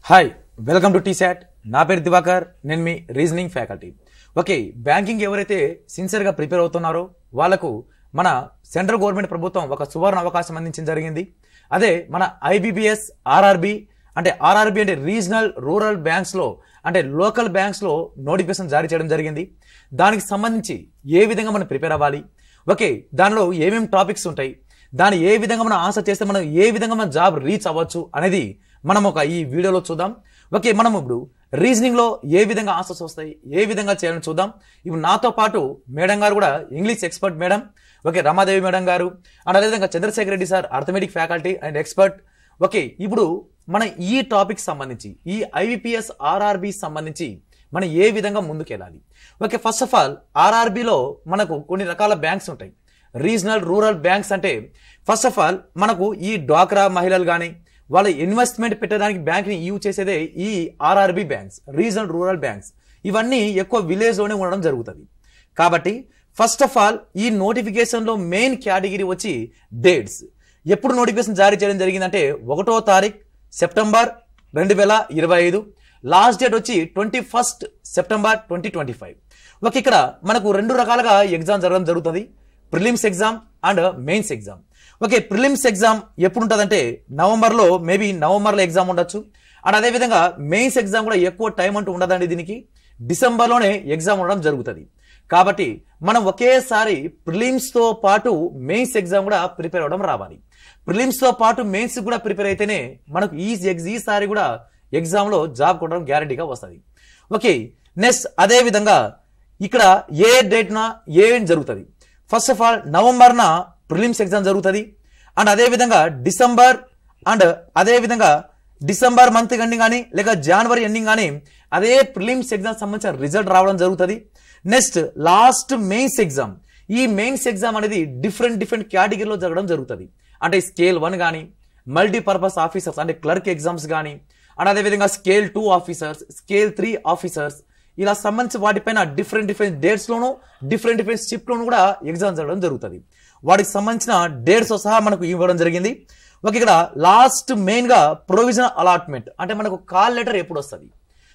Hi welcome to T-SAT. నా పేరు దివాకర్, నేను మీ రీజనింగ్ ఫ్యాకల్టీ. ఓకే, బ్యాంకింగ్ ఎవరైతే సిన్సియర్గా ప్రిపేర్ అవుతున్నారో వాళ్ళకు మన సెంట్రల్ గవర్నమెంట్ ప్రభుత్వం ఒక సువర్ణ అవకాశం అందించడం జరిగింది. అదే మన ఐబీపీఎస్ ఆర్ఆర్బి అంటే రీజనల్ రూరల్ బ్యాంక్స్లో అంటే లోకల్ బ్యాంక్స్లో నోటిఫికేషన్ జారీ చేయడం జరిగింది. దానికి సంబంధించి ఏ విధంగా మనం ప్రిపేర్ అవ్వాలి, ఓకే దానిలో ఏమేమి టాపిక్స్ ఉంటాయి, దాన్ని ఏ విధంగా మనం ఆన్సర్ చేస్తే మనం ఏ విధంగా మన జాబ్ రీచ్ అవ్వచ్చు అనేది మనం ఈ వీడియోలో చూద్దాం. ఓకే, మనం ఇప్పుడు రీజనింగ్ లో ఏ విధంగా ఆన్సర్స్ వస్తాయి, ఏ విధంగా చేయాలని చూద్దాం. ఇప్పుడు నాతో పాటు మేడం గారు కూడా English expert madam, okay Ramadevi madam గారు, అండ్ అదేవిధంగా Chandrashekar Reddy sir arithmetic faculty and expert. Okay, ఇప్పుడు మన ఈ టాపిక్ సంబంధించి ఈ ఐబీపీఎస్ ఆర్ఆర్బి సంబంధించి మనం ఏ విధంగా ముందుకెళ్ళాలి. ఓకే, ఫస్ట్ ఆఫ్ ఆల్ ఆర్ఆర్బిలో మనకు కొన్ని రకాల బ్యాంక్స్ ఉంటాయి. రీజనల్ రూరల్ బ్యాంక్స్ అంటే ఫస్ట్ ఆఫ్ ఆల్ మనకు ఈ డ్వాక్రా మహిళలు కానీ వాళ్ళ ఇన్వెస్ట్మెంట్ పెట్టడానికి బ్యాంక్ని యూజ్ చేసేదే ఈ RRB banks, regional rural banks. ఇవన్నీ ఎక్కువ విలేజ్ లోనే ఉండడం జరుగుతుంది. కాబట్టి ఫస్ట్ ఆఫ్ ఆల్ ఈ నోటిఫికేషన్ లో మెయిన్ కేటగిరీ వచ్చి డేట్స్. ఎప్పుడు నోటిఫికేషన్ జారీ చేయడం జరిగిందంటే 1వ తారీఖు సెప్టెంబర్ 2025, లాస్ట్ డేట్ వచ్చి 21 సెప్టెంబర్ 2025. ఓకే, ఇక్కడ మనకు రెండు రకాలుగా ఎగ్జామ్ జరగడం జరుగుతుంది, prelims exam and mains exam. Okay, prelims exam ఎప్పుడు ఉంటుందంటే నవంబర్లో ఎగ్జామ్ ఉండొచ్చు. అండ్ అదేవిధంగా మెయిన్స్ ఎగ్జామ్ కూడా ఎక్కువ టైం అంటూ ఉండదండి, దీనికి డిసెంబర్లోనే ఎగ్జామ్ ఉండడం జరుగుతుంది. కాబట్టి మనం ఒకేసారి ప్రిలిమ్స్ తో పాటు మెయిన్స్ ఎగ్జామ్ కూడా ప్రిపేర్ అవ్వడం రావాలి. ప్రిలిమ్స్ తో పాటు మెయిన్స్ కూడా ప్రిపేర్ అయితేనే మనకు ఈసారి కూడా ఎగ్జామ్ లో జాబ్ కొట్టడం గ్యారంటీగా వస్తుంది. ఓకే, నెక్స్ట్ అదే విధంగా ఇక్కడ ఏ డేట్న ఏం జరుగుతుంది. ఫస్ట్ ఆఫ్ ఆల్ నవంబర్న ప్రిలిమ్స్ ఎగ్జామ్ జరుగుతుంది. అండ్ అదేవిధంగా డిసెంబర్ మంత్ ఎండింగ్ కానీ లేక జనవరి ఎండింగ్ కానీ అదే ప్రిలిమ్స్ ఎగ్జామ్ సంబంధించిన రిజల్ట్ రావడం జరుగుతుంది. Next last mains exam. ఈ మెయిన్స్ ఎగ్జామ్ అనేది డిఫరెంట్ కేటగిరీలో జరగడం జరుగుతుంది. అంటే స్కేల్ 1 కానీ మల్టీపర్పస్ ఆఫీసర్స్ అంటే క్లర్క్ ఎగ్జామ్స్ కానీ, అండ్ అదేవిధంగా స్కేల్ 2 ఆఫీసర్స్, స్కేల్ 3 ఆఫీసర్స్, ఇలా సంబంధించి వాటిపైన డిఫరెంట్ డేట్స్ లోను డిఫరెంట్ షిఫ్ట్ లోను కూడా ఎగ్జామ్ జరగడం జరుగుతుంది. వాటికి సంబంధించిన డేట్స్ సహా మనకు ఇవ్వడం జరిగింది. ఓకే, ఇక్కడ లాస్ట్ మెయిన్ గా ప్రొవిజనల్ అలాట్మెంట్ అంటే మనకు కాల్ లెటర్ ఎప్పుడు వస్తుంది,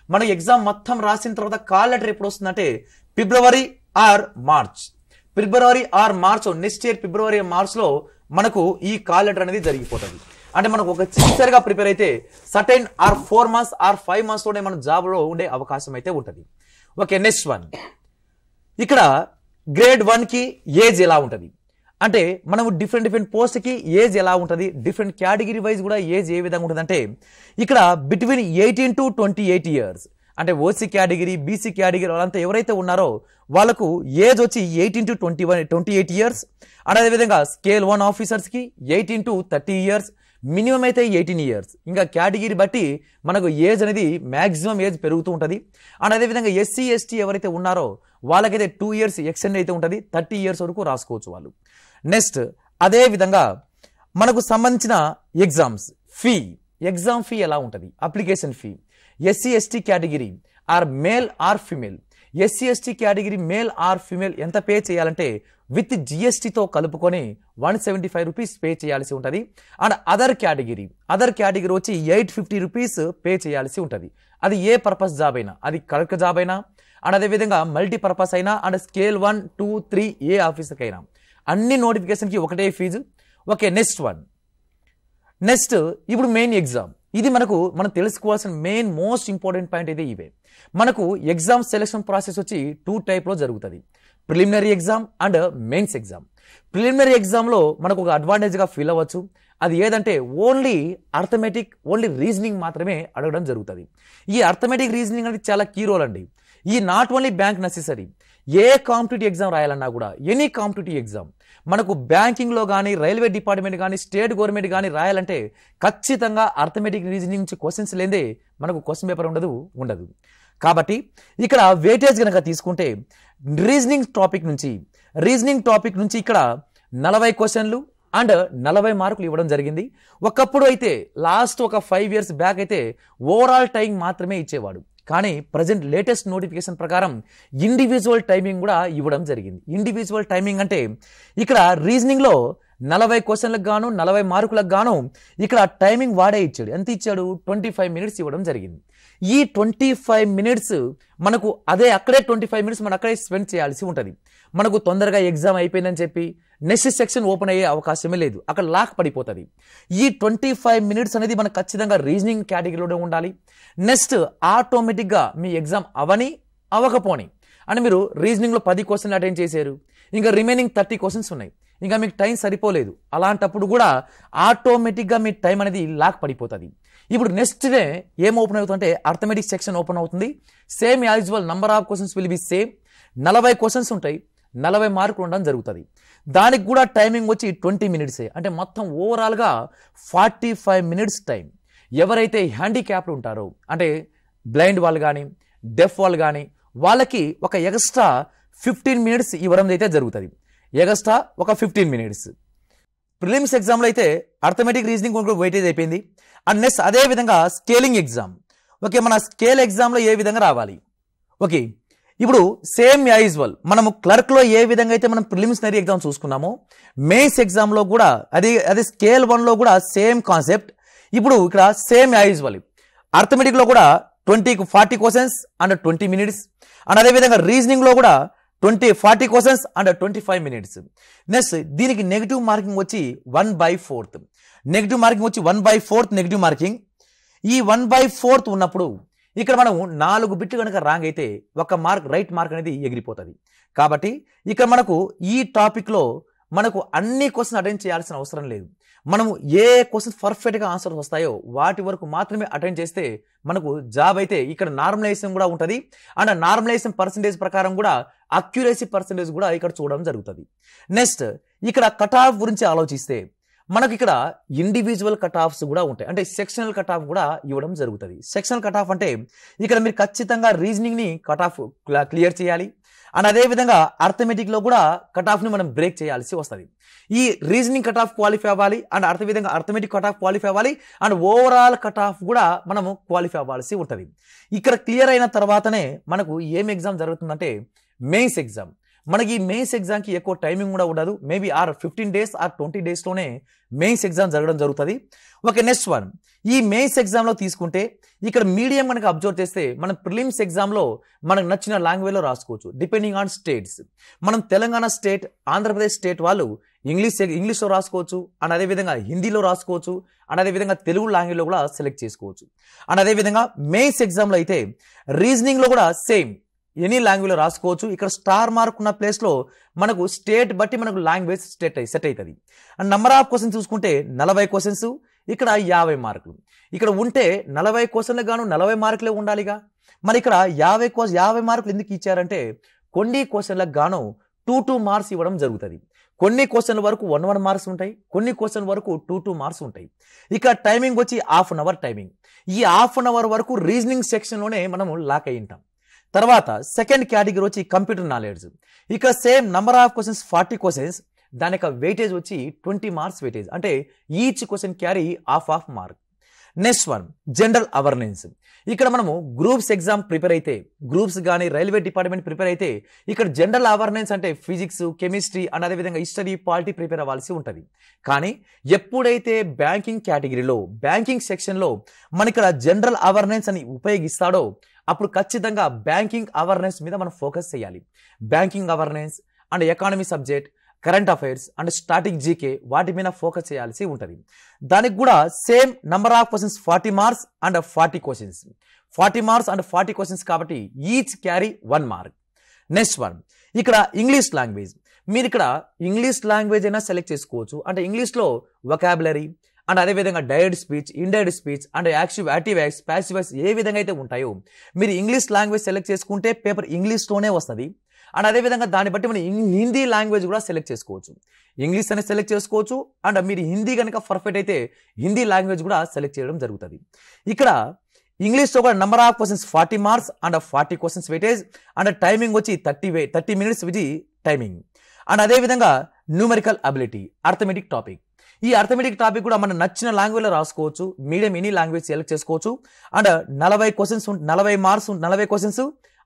మన ఎగ్జామ్ మొత్తం రాసిన తర్వాత కాల్ లెటర్ ఎప్పుడు వస్తుంది అంటే February or March next year February March లో మనకు ఈ కాల్ లెటర్ అనేది జరిగిపోతుంది. అంటే మనకు ఒక సిన్సియర్ గా ప్రిపేర్ అయితే సర్టెన్ 4 months 5 months లోనే మన జాబ్ లో ఉండే అవకాశం అయితే ఉంటుంది. ఓకే, నెక్స్ట్ వన్, ఇక్కడ గ్రేడ్ 1 కి ఏజ్ ఎలా ఉంటుంది అంటే మనము డిఫరెంట్ పోస్ట్ కి ఏజ్ ఎలా ఉంటుంది, డిఫరెంట్ కేటగిరీ వైజ్ కూడా ఏజ్ ఏ విధంగా ఉంటుంది అంటే ఇక్కడ బిట్వీన్ 18 to 28 years అంటే ఓసీ కేటగిరీ, బీసీ కేటగిరీ వాళ్ళంతా ఎవరైతే ఉన్నారో వాళ్ళకు ఏజ్ వచ్చి 18 to 28 years. అండ్ అదేవిధంగా స్కేల్ 1 ఆఫీసర్స్ కి 18 to 30 years, మినిమం అయితే 18 years. ఇంకా కేటగిరీ బట్టి మనకు ఏజ్ అనేది మ్యాక్సిమం ఏజ్ పెరుగుతూ ఉంటుంది. అండ్ అదేవిధంగా ఎస్సీ ఎస్టీ ఎవరైతే ఉన్నారో వాళ్ళకైతే 2 years ఎక్స్టెండ్ అయితే ఉంటుంది, 30 years వరకు రాసుకోవచ్చు వాళ్ళు. నెక్స్ట్ అదే విధంగా మనకు సంబంధించిన ఎగ్జామ్ ఫీ ఎలా ఉంటుంది, application fee. SC ST category or male or female, SC ST category male or female ఎంత పే చేయాలంటే విత్ జిఎస్టీతో కలుపుకొని 175 రూపీస్ పే చేయాల్సి ఉంటుంది. అండ్ అదర్ కేటగిరీ వచ్చి 850 రూపీస్ పే చేయాల్సి ఉంటుంది. అది ఏ పర్పస్ జాబ్ అయినా, అది కలెక్ట్ జాబ్ అయినా, అండ్ అదేవిధంగా మల్టీపర్పస్ అయినా, అండ్ స్కేల్ 1, 2, 3 ఏ ఆఫీసర్కి అయినా అన్ని నోటిఫికేషన్కి ఒకటే ఫీజు. ఓకే, నెక్స్ట్ ఇప్పుడు మెయిన్ ఎగ్జామ్. ఇది మనం తెలుసుకోవాల్సిన మెయిన్ మోస్ట్ ఇంపార్టెంట్ పాయింట్ అయితే ఇవే. మనకు ఎగ్జామ్ సెలెక్షన్ ప్రాసెస్ వచ్చి 2 టైప్లో జరుగుతుంది, preliminary exam and mains exam. Preliminary ఎగ్జామ్లో మనకు ఒక అడ్వాంటేజ్గా ఫీల్ అవ్వచ్చు. అది ఏదంటే ఓన్లీ రీజనింగ్ మాత్రమే అడగడం జరుగుతుంది. ఈ అర్థమెటిక్ రీజనింగ్ అనేది చాలా కీ రోల్ అండి. ఈ నాట్ ఓన్లీ బ్యాంక్ నెసెసరీ, ఏ కాంపిటేటివ్ ఎగ్జామ్ రాయాలన్నా కూడా, ఎనీ కాంపిటేటివ్ ఎగ్జామ్ మనకు బ్యాంకింగ్లో కానీ, రైల్వే డిపార్ట్మెంట్ కానీ, స్టేట్ గవర్నమెంట్ కానీ రాయాలంటే ఖచ్చితంగా అర్థమెటిక్ రీజనింగ్ నుంచి క్వశ్చన్స్ లేదే మనకు క్వశ్చన్ పేపర్ ఉండదు. కాబట్టి ఇక్కడ వెయిటేజ్ కనుక తీసుకుంటే రీజనింగ్ టాపిక్ నుంచి ఇక్కడ 40 క్వశ్చన్లు అండ్ 40 మార్కులు ఇవ్వడం జరిగింది. ఒకప్పుడు అయితే లాస్ట్ ఒక 5 years బ్యాక్ అయితే ఓవరాల్ టైం మాత్రమే ఇచ్చేవాడు. కానీ ప్రజెంట్ లేటెస్ట్ నోటిఫికేషన్ ప్రకారం ఇండివిజువల్ టైమింగ్ కూడా ఇవ్వడం జరిగింది. ఇండివిజువల్ టైమింగ్ అంటే ఇక్కడ రీజనింగ్లో 40 క్వశ్చన్లకు గాను 40 మార్కులకు గాను ఇక్కడ టైమింగ్ వాడే ఇచ్చాడు. ఎంత ఇచ్చాడు? 25 మినిట్స్ ఇవ్వడం జరిగింది. ఈ 25 మినిట్స్ మనకు అక్కడే 25 మినిట్స్ మనం అక్కడే స్పెండ్ చేయాల్సి ఉంటుంది. మనకు తొందరగా ఎగ్జామ్ అయిపోయిందని చెప్పి నెక్స్ట్ సెక్షన్ ఓపెన్ అయ్యే అవకాశమే లేదు, అక్కడ లాక్ పడిపోతుంది. ఈ 25 మినిట్స్ అనేది మనకు ఖచ్చితంగా రీజనింగ్ కేటగిరీలోనే ఉండాలి. నెక్స్ట్ ఆటోమేటిక్గా మీ ఎగ్జామ్ అవ్వకపోని అని మీరు రీజనింగ్లో 10 క్వశ్చన్లు అటెండ్ చేశారు, ఇంకా రిమైనింగ్ 30 క్వశ్చన్స్ ఉన్నాయి, ఇంకా మీకు టైం సరిపోలేదు. అలాంటప్పుడు కూడా ఆటోమేటిక్గా మీ టైం అనేది లాక్ పడిపోతుంది. ఇప్పుడు నెక్స్ట్ డే ఏం ఓపెన్ అవుతుందంటే అర్థమెటిక్ సెక్షన్ ఓపెన్ అవుతుంది. Same as usual number of questions will be same. 40 questions ఉంటాయి, 40 మార్కులు ఉండడం జరుగుతుంది. దానికి కూడా టైమింగ్ వచ్చి 20 మినిట్సే. అంటే మొత్తం ఓవరాల్గా 45 మినిట్స్ టైం. ఎవరైతే హ్యాండిక్యాప్డ్ ఉంటారో అంటే బ్లైండ్ వాళ్ళు కానీ డెఫ్ వాళ్ళు కానీ వాళ్ళకి ఒక ఎక్స్ట్రా 15 మినిట్స్ ఇవ్వడం అయితే జరుగుతుంది. ఎక్స్ట్రా ఒక 15 మినిట్స్. ప్రిలిమ్స్ ఎగ్జామ్లో అయితే అర్థమెటిక్ రీజనింగ్ వెయిటేజ్ అయిపోయింది. అండ్ నెక్స్ట్ అదే విధంగా స్కేలింగ్ ఎగ్జామ్. ఓకే, మన స్కేల్ ఎగ్జామ్లో ఏ విధంగా రావాలి? ఓకే, ఇప్పుడు సేమ్ యూజువల్ మనము క్లర్క్లో ఏ విధంగా అయితే మనం ప్రిలిమినరీ ఎగ్జామ్ చూసుకున్నామో మెయిన్స్ ఎగ్జామ్లో కూడా అదే స్కేల్ 1లో కూడా సేమ్ కాన్సెప్ట్. ఇప్పుడు ఇక్కడ సేమ్ యూజువల్ అర్థమెటిక్లో కూడా 40 క్వశ్చన్స్ అండ్ 20 మినిట్స్. అండ్ అదేవిధంగా రీజనింగ్లో కూడా 40 క్వశ్చన్స్ అండ్ 25 మినిట్స్. నెక్స్ట్ దీనికి నెగిటివ్ మార్కింగ్ వచ్చి 1/4. నెగిటివ్ మార్కింగ్ వచ్చి 1/4 నెగిటివ్ మార్కింగ్. ఈ 1/4 ఉన్నప్పుడు ఇక్కడ మనం 4 బిట్లు కనుక రాంగ్ అయితే ఒక మార్క్ రైట్ మార్క్ అనేది ఎగిరిపోతుంది. కాబట్టి ఇక్కడ మనకు ఈ టాపిక్లో మనకు అన్ని క్వశ్చన్ అటెండ్ చేయాల్సిన అవసరం లేదు. మనము ఏ క్వశ్చన్ పర్ఫెక్ట్గా ఆన్సర్స్ వస్తాయో వాటి వరకు మాత్రమే అటెండ్ చేస్తే మనకు జాబ్ అయితే ఇక్కడ నార్మలైజేషన్ కూడా ఉంటుంది. అండ్ నార్మలైజేషన్ పర్సంటేజ్ ప్రకారం కూడా అక్యురసీ పర్సంటేజ్ కూడా ఇక్కడ చూడడం జరుగుతుంది. నెక్స్ట్ ఇక్కడ కట్ ఆఫ్ గురించి ఆలోచిస్తే మనకి ఇక్కడ ఇండివిజువల్ కట్ ఆఫ్స్ కూడా ఉంటాయి, అంటే సెక్షనల్ కట్ ఆఫ్ కూడా ఇవ్వడం జరుగుతుంది. సెక్షనల్ కట్ ఆఫ్ అంటే ఇక్కడ మీరు ఖచ్చితంగా రీజనింగ్ని కట్ ఆఫ్ క్లియర్ చేయాలి. అండ్ అదేవిధంగా అర్థమెటిక్లో కూడా కట్ ఆఫ్ని మనం బ్రేక్ చేయాల్సి వస్తుంది. ఈ రీజనింగ్ కట్ ఆఫ్ క్వాలిఫై అవ్వాలి, అండ్ అర్థవిధంగా అర్థమెటిక్ కట్ ఆఫ్ క్వాలిఫై అవ్వాలి, అండ్ ఓవరాల్ కట్ ఆఫ్ కూడా మనము క్వాలిఫై అవ్వాల్సి ఉంటుంది. ఇక్కడ క్లియర్ అయిన తర్వాతనే మనకు ఏం ఎగ్జామ్ జరుగుతుందంటే మెయిన్స్ ఎగ్జామ్. మనకి ఈ మెయిన్స్ ఎగ్జామ్కి ఎక్కువ టైమింగ్ కూడా ఉండదు, మేబీ 15 డేస్ ఆర్ 20 డేస్లోనే మెయిన్స్ ఎగ్జామ్ జరగడం జరుగుతుంది. ఓకే, నెక్స్ట్ వన్ ఈ మెయిన్స్ ఎగ్జామ్లో తీసుకుంటే ఇక్కడ మీడియం కనుక అబ్జర్వ్ చేస్తే మనం ప్రిలిమ్స్ ఎగ్జామ్లో మనకు నచ్చిన లాంగ్వేజ్లో రాసుకోవచ్చు డిపెండింగ్ ఆన్ స్టేట్స్. మనం తెలంగాణ స్టేట్, ఆంధ్రప్రదేశ్ స్టేట్ వాళ్ళు ఇంగ్లీష్లో రాసుకోవచ్చు, అండ్ అదేవిధంగా హిందీలో రాసుకోవచ్చు, అండ్ అదేవిధంగా తెలుగు లాంగ్వేజ్లో కూడా సెలెక్ట్ చేసుకోవచ్చు. అండ్ అదేవిధంగా మెయిన్స్ ఎగ్జామ్లో అయితే రీజనింగ్లో కూడా సేమ్ ఎనీ లాంగ్వేజ్లో రాసుకోవచ్చు. ఇక్కడ స్టార్ మార్క్ ఉన్న ప్లేస్లో మనకు స్టేట్ బట్టి మనకు లాంగ్వేజ్ సెట్ అవుతుంది. అండ్ నెంబర్ ఆఫ్ క్వశ్చన్స్ చూసుకుంటే 40 క్వశ్చన్స్, ఇక్కడ 50 మార్కులు. ఇక్కడ ఉంటే 40 క్వశ్చన్లకు గాను 40 మార్కులే ఉండాలిగా. మరి ఇక్కడ 50 మార్కులు ఎందుకు ఇచ్చారంటే కొన్ని క్వశ్చన్లకు గాను 2 మార్క్స్ ఇవ్వడం జరుగుతుంది. కొన్ని క్వశ్చన్ల వరకు 1 మార్క్స్ ఉంటాయి, కొన్ని క్వశ్చన్ వరకు 2 మార్క్స్ ఉంటాయి. ఇక్కడ టైమింగ్ వచ్చి హాఫ్ అన్ అవర్ టైమింగ్. ఈ హాఫ్ అన్ అవర్ వరకు రీజనింగ్ సెక్షన్లోనే మనము లాక్ అయి ఉంటాం. తర్వాత సెకండ్ కేటగిరీ వచ్చి కంప్యూటర్ నాలెడ్జ్. ఇక్కడ same number of questions 40 questions, దాని యొక్క వెయిటేజ్ వచ్చి 20 మార్క్స్ వెయిటేజ్, అంటే each question carry half mark. Next one general awareness. ఇక్కడ మనము గ్రూప్స్ ఎగ్జామ్ ప్రిపేర్ అయితే, గ్రూప్స్ కానీ రైల్వే డిపార్ట్మెంట్ ప్రిపేర్ అయితే ఇక్కడ జనరల్ అవేర్నెస్ అంటే ఫిజిక్స్, కెమిస్ట్రీ అండ్ అదేవిధంగా హిస్టరీ, పాలిటీ ప్రిపేర్ అవ్వాల్సి ఉంటుంది. కానీ ఎప్పుడైతే బ్యాంకింగ్ కేటగిరీలో బ్యాంకింగ్ సెక్షన్లో మన ఇక్కడ జనరల్ అవేర్నెస్ అని ఉపయోగిస్తాడో అప్పుడు ఖచ్చితంగా బ్యాంకింగ్ అవేర్నెస్ మీద మనం ఫోకస్ చేయాలి. Banking awareness and economy subject, current affairs and static GK వాటి మీద ఫోకస్ చేయాల్సి ఉంటుంది. దానికి కూడా same number of questions 40 marks and 40 questions, 40 marks and 40 questions కాబట్టి each carry 1 mark. Next one ఇక్కడ ఇంగ్లీష్ లాంగ్వేజ్. మీరు ఇక్కడ ఇంగ్లీష్ లాంగ్వేజ్ అయినా సెలెక్ట్ చేసుకోవచ్చు, అంటే ఇంగ్లీష్లో వొకాబులరీ అండ్ అదేవిధంగా direct speech, indirect speech and active voice, passive voice ఏ విధంగా అయితే ఉంటాయో మీరు ఇంగ్లీష్ లాంగ్వేజ్ సెలెక్ట్ చేసుకుంటే పేపర్ ఇంగ్లీష్లోనే వస్తుంది. అండ్ అదేవిధంగా దాన్ని బట్టి మనం హిందీ లాంగ్వేజ్ కూడా సెలెక్ట్ చేసుకోవచ్చు. ఇంగ్లీష్ అనేది సెలెక్ట్ చేసుకోవచ్చు, అండ్ మీరు హిందీ కనుక పర్ఫెక్ట్ అయితే హిందీ లాంగ్వేజ్ కూడా సెలెక్ట్ చేయడం జరుగుతుంది. ఇక్కడ ఇంగ్లీష్లో కూడా number of questions 40 marks and 40 questions weightage, and timing వచ్చి 30 మినిట్స్ విత్ టైమింగ్. అండ్ అదేవిధంగా న్యూమెరికల్ అబిలిటీ అర్థమెటిక్ టాపిక్. ఈ అర్థమెటిక్ టాపిక్ కూడా మనం నచ్చిన లాంగ్వేజ్లో రాసుకోవచ్చు, మీడియం ఎనీ లాంగ్వేజ్ సెలెక్ట్ చేసుకోవచ్చు. And 40 questions 40 marks 40 questions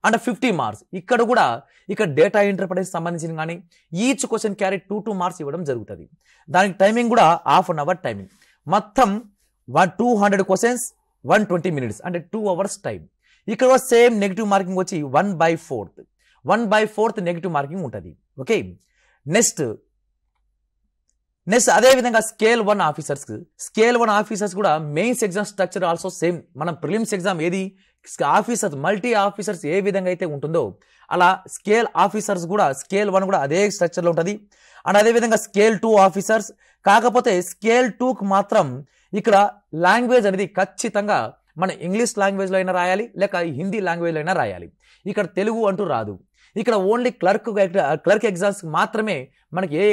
and 50 marks. ఇక్కడ కూడా ఇక్కడ డేటా ఇంటర్ప్రిటేషన్ సంబంధించిన కానీ ఈచ్ క్వశ్చన్ క్యారీ 2 మార్క్స్ ఇవ్వడం జరుగుతుంది. దానికి టైమింగ్ కూడా హాఫ్ అన్ అవర్ టైమింగ్. మొత్తం 200 క్వశ్చన్స్ 120 మినిట్స్ అంటే 2 అవర్స్ టైం. ఇక్కడ సేమ్ నెగిటివ్ మార్కింగ్ వచ్చి 1/4 నెగిటివ్ మార్కింగ్ ఉంటుంది. ఓకే, నెక్స్ట్ అదే విధంగా స్కేల్ 1 ఆఫీసర్స్ కూడా mains exam structure also same. మనం ప్రిలిమ్స్ ఎగ్జామ్ ఏది ఆఫీసర్స్ మల్టీ ఆఫీసర్స్ ఏ విధంగా అయితే ఉంటుందో అలా స్కేల్ ఆఫీసర్స్ కూడా స్కేల్ 1 కూడా అదే స్ట్రక్చర్లో ఉంటుంది. అండ్ అదేవిధంగా స్కేల్ 2 ఆఫీసర్స్, కాకపోతే స్కేల్ 2కి మాత్రం ఇక్కడ లాంగ్వేజ్ అనేది ఖచ్చితంగా మన ఇంగ్లీష్ లాంగ్వేజ్లో అయినా రాయాలి, లేక హిందీ లాంగ్వేజ్లో అయినా రాయాలి. ఇక్కడ తెలుగు అంటూ రాదు. ఇక్కడ ఓన్లీ క్లర్క్ ఎగ్జామ్స్ మాత్రమే మనకి ఏ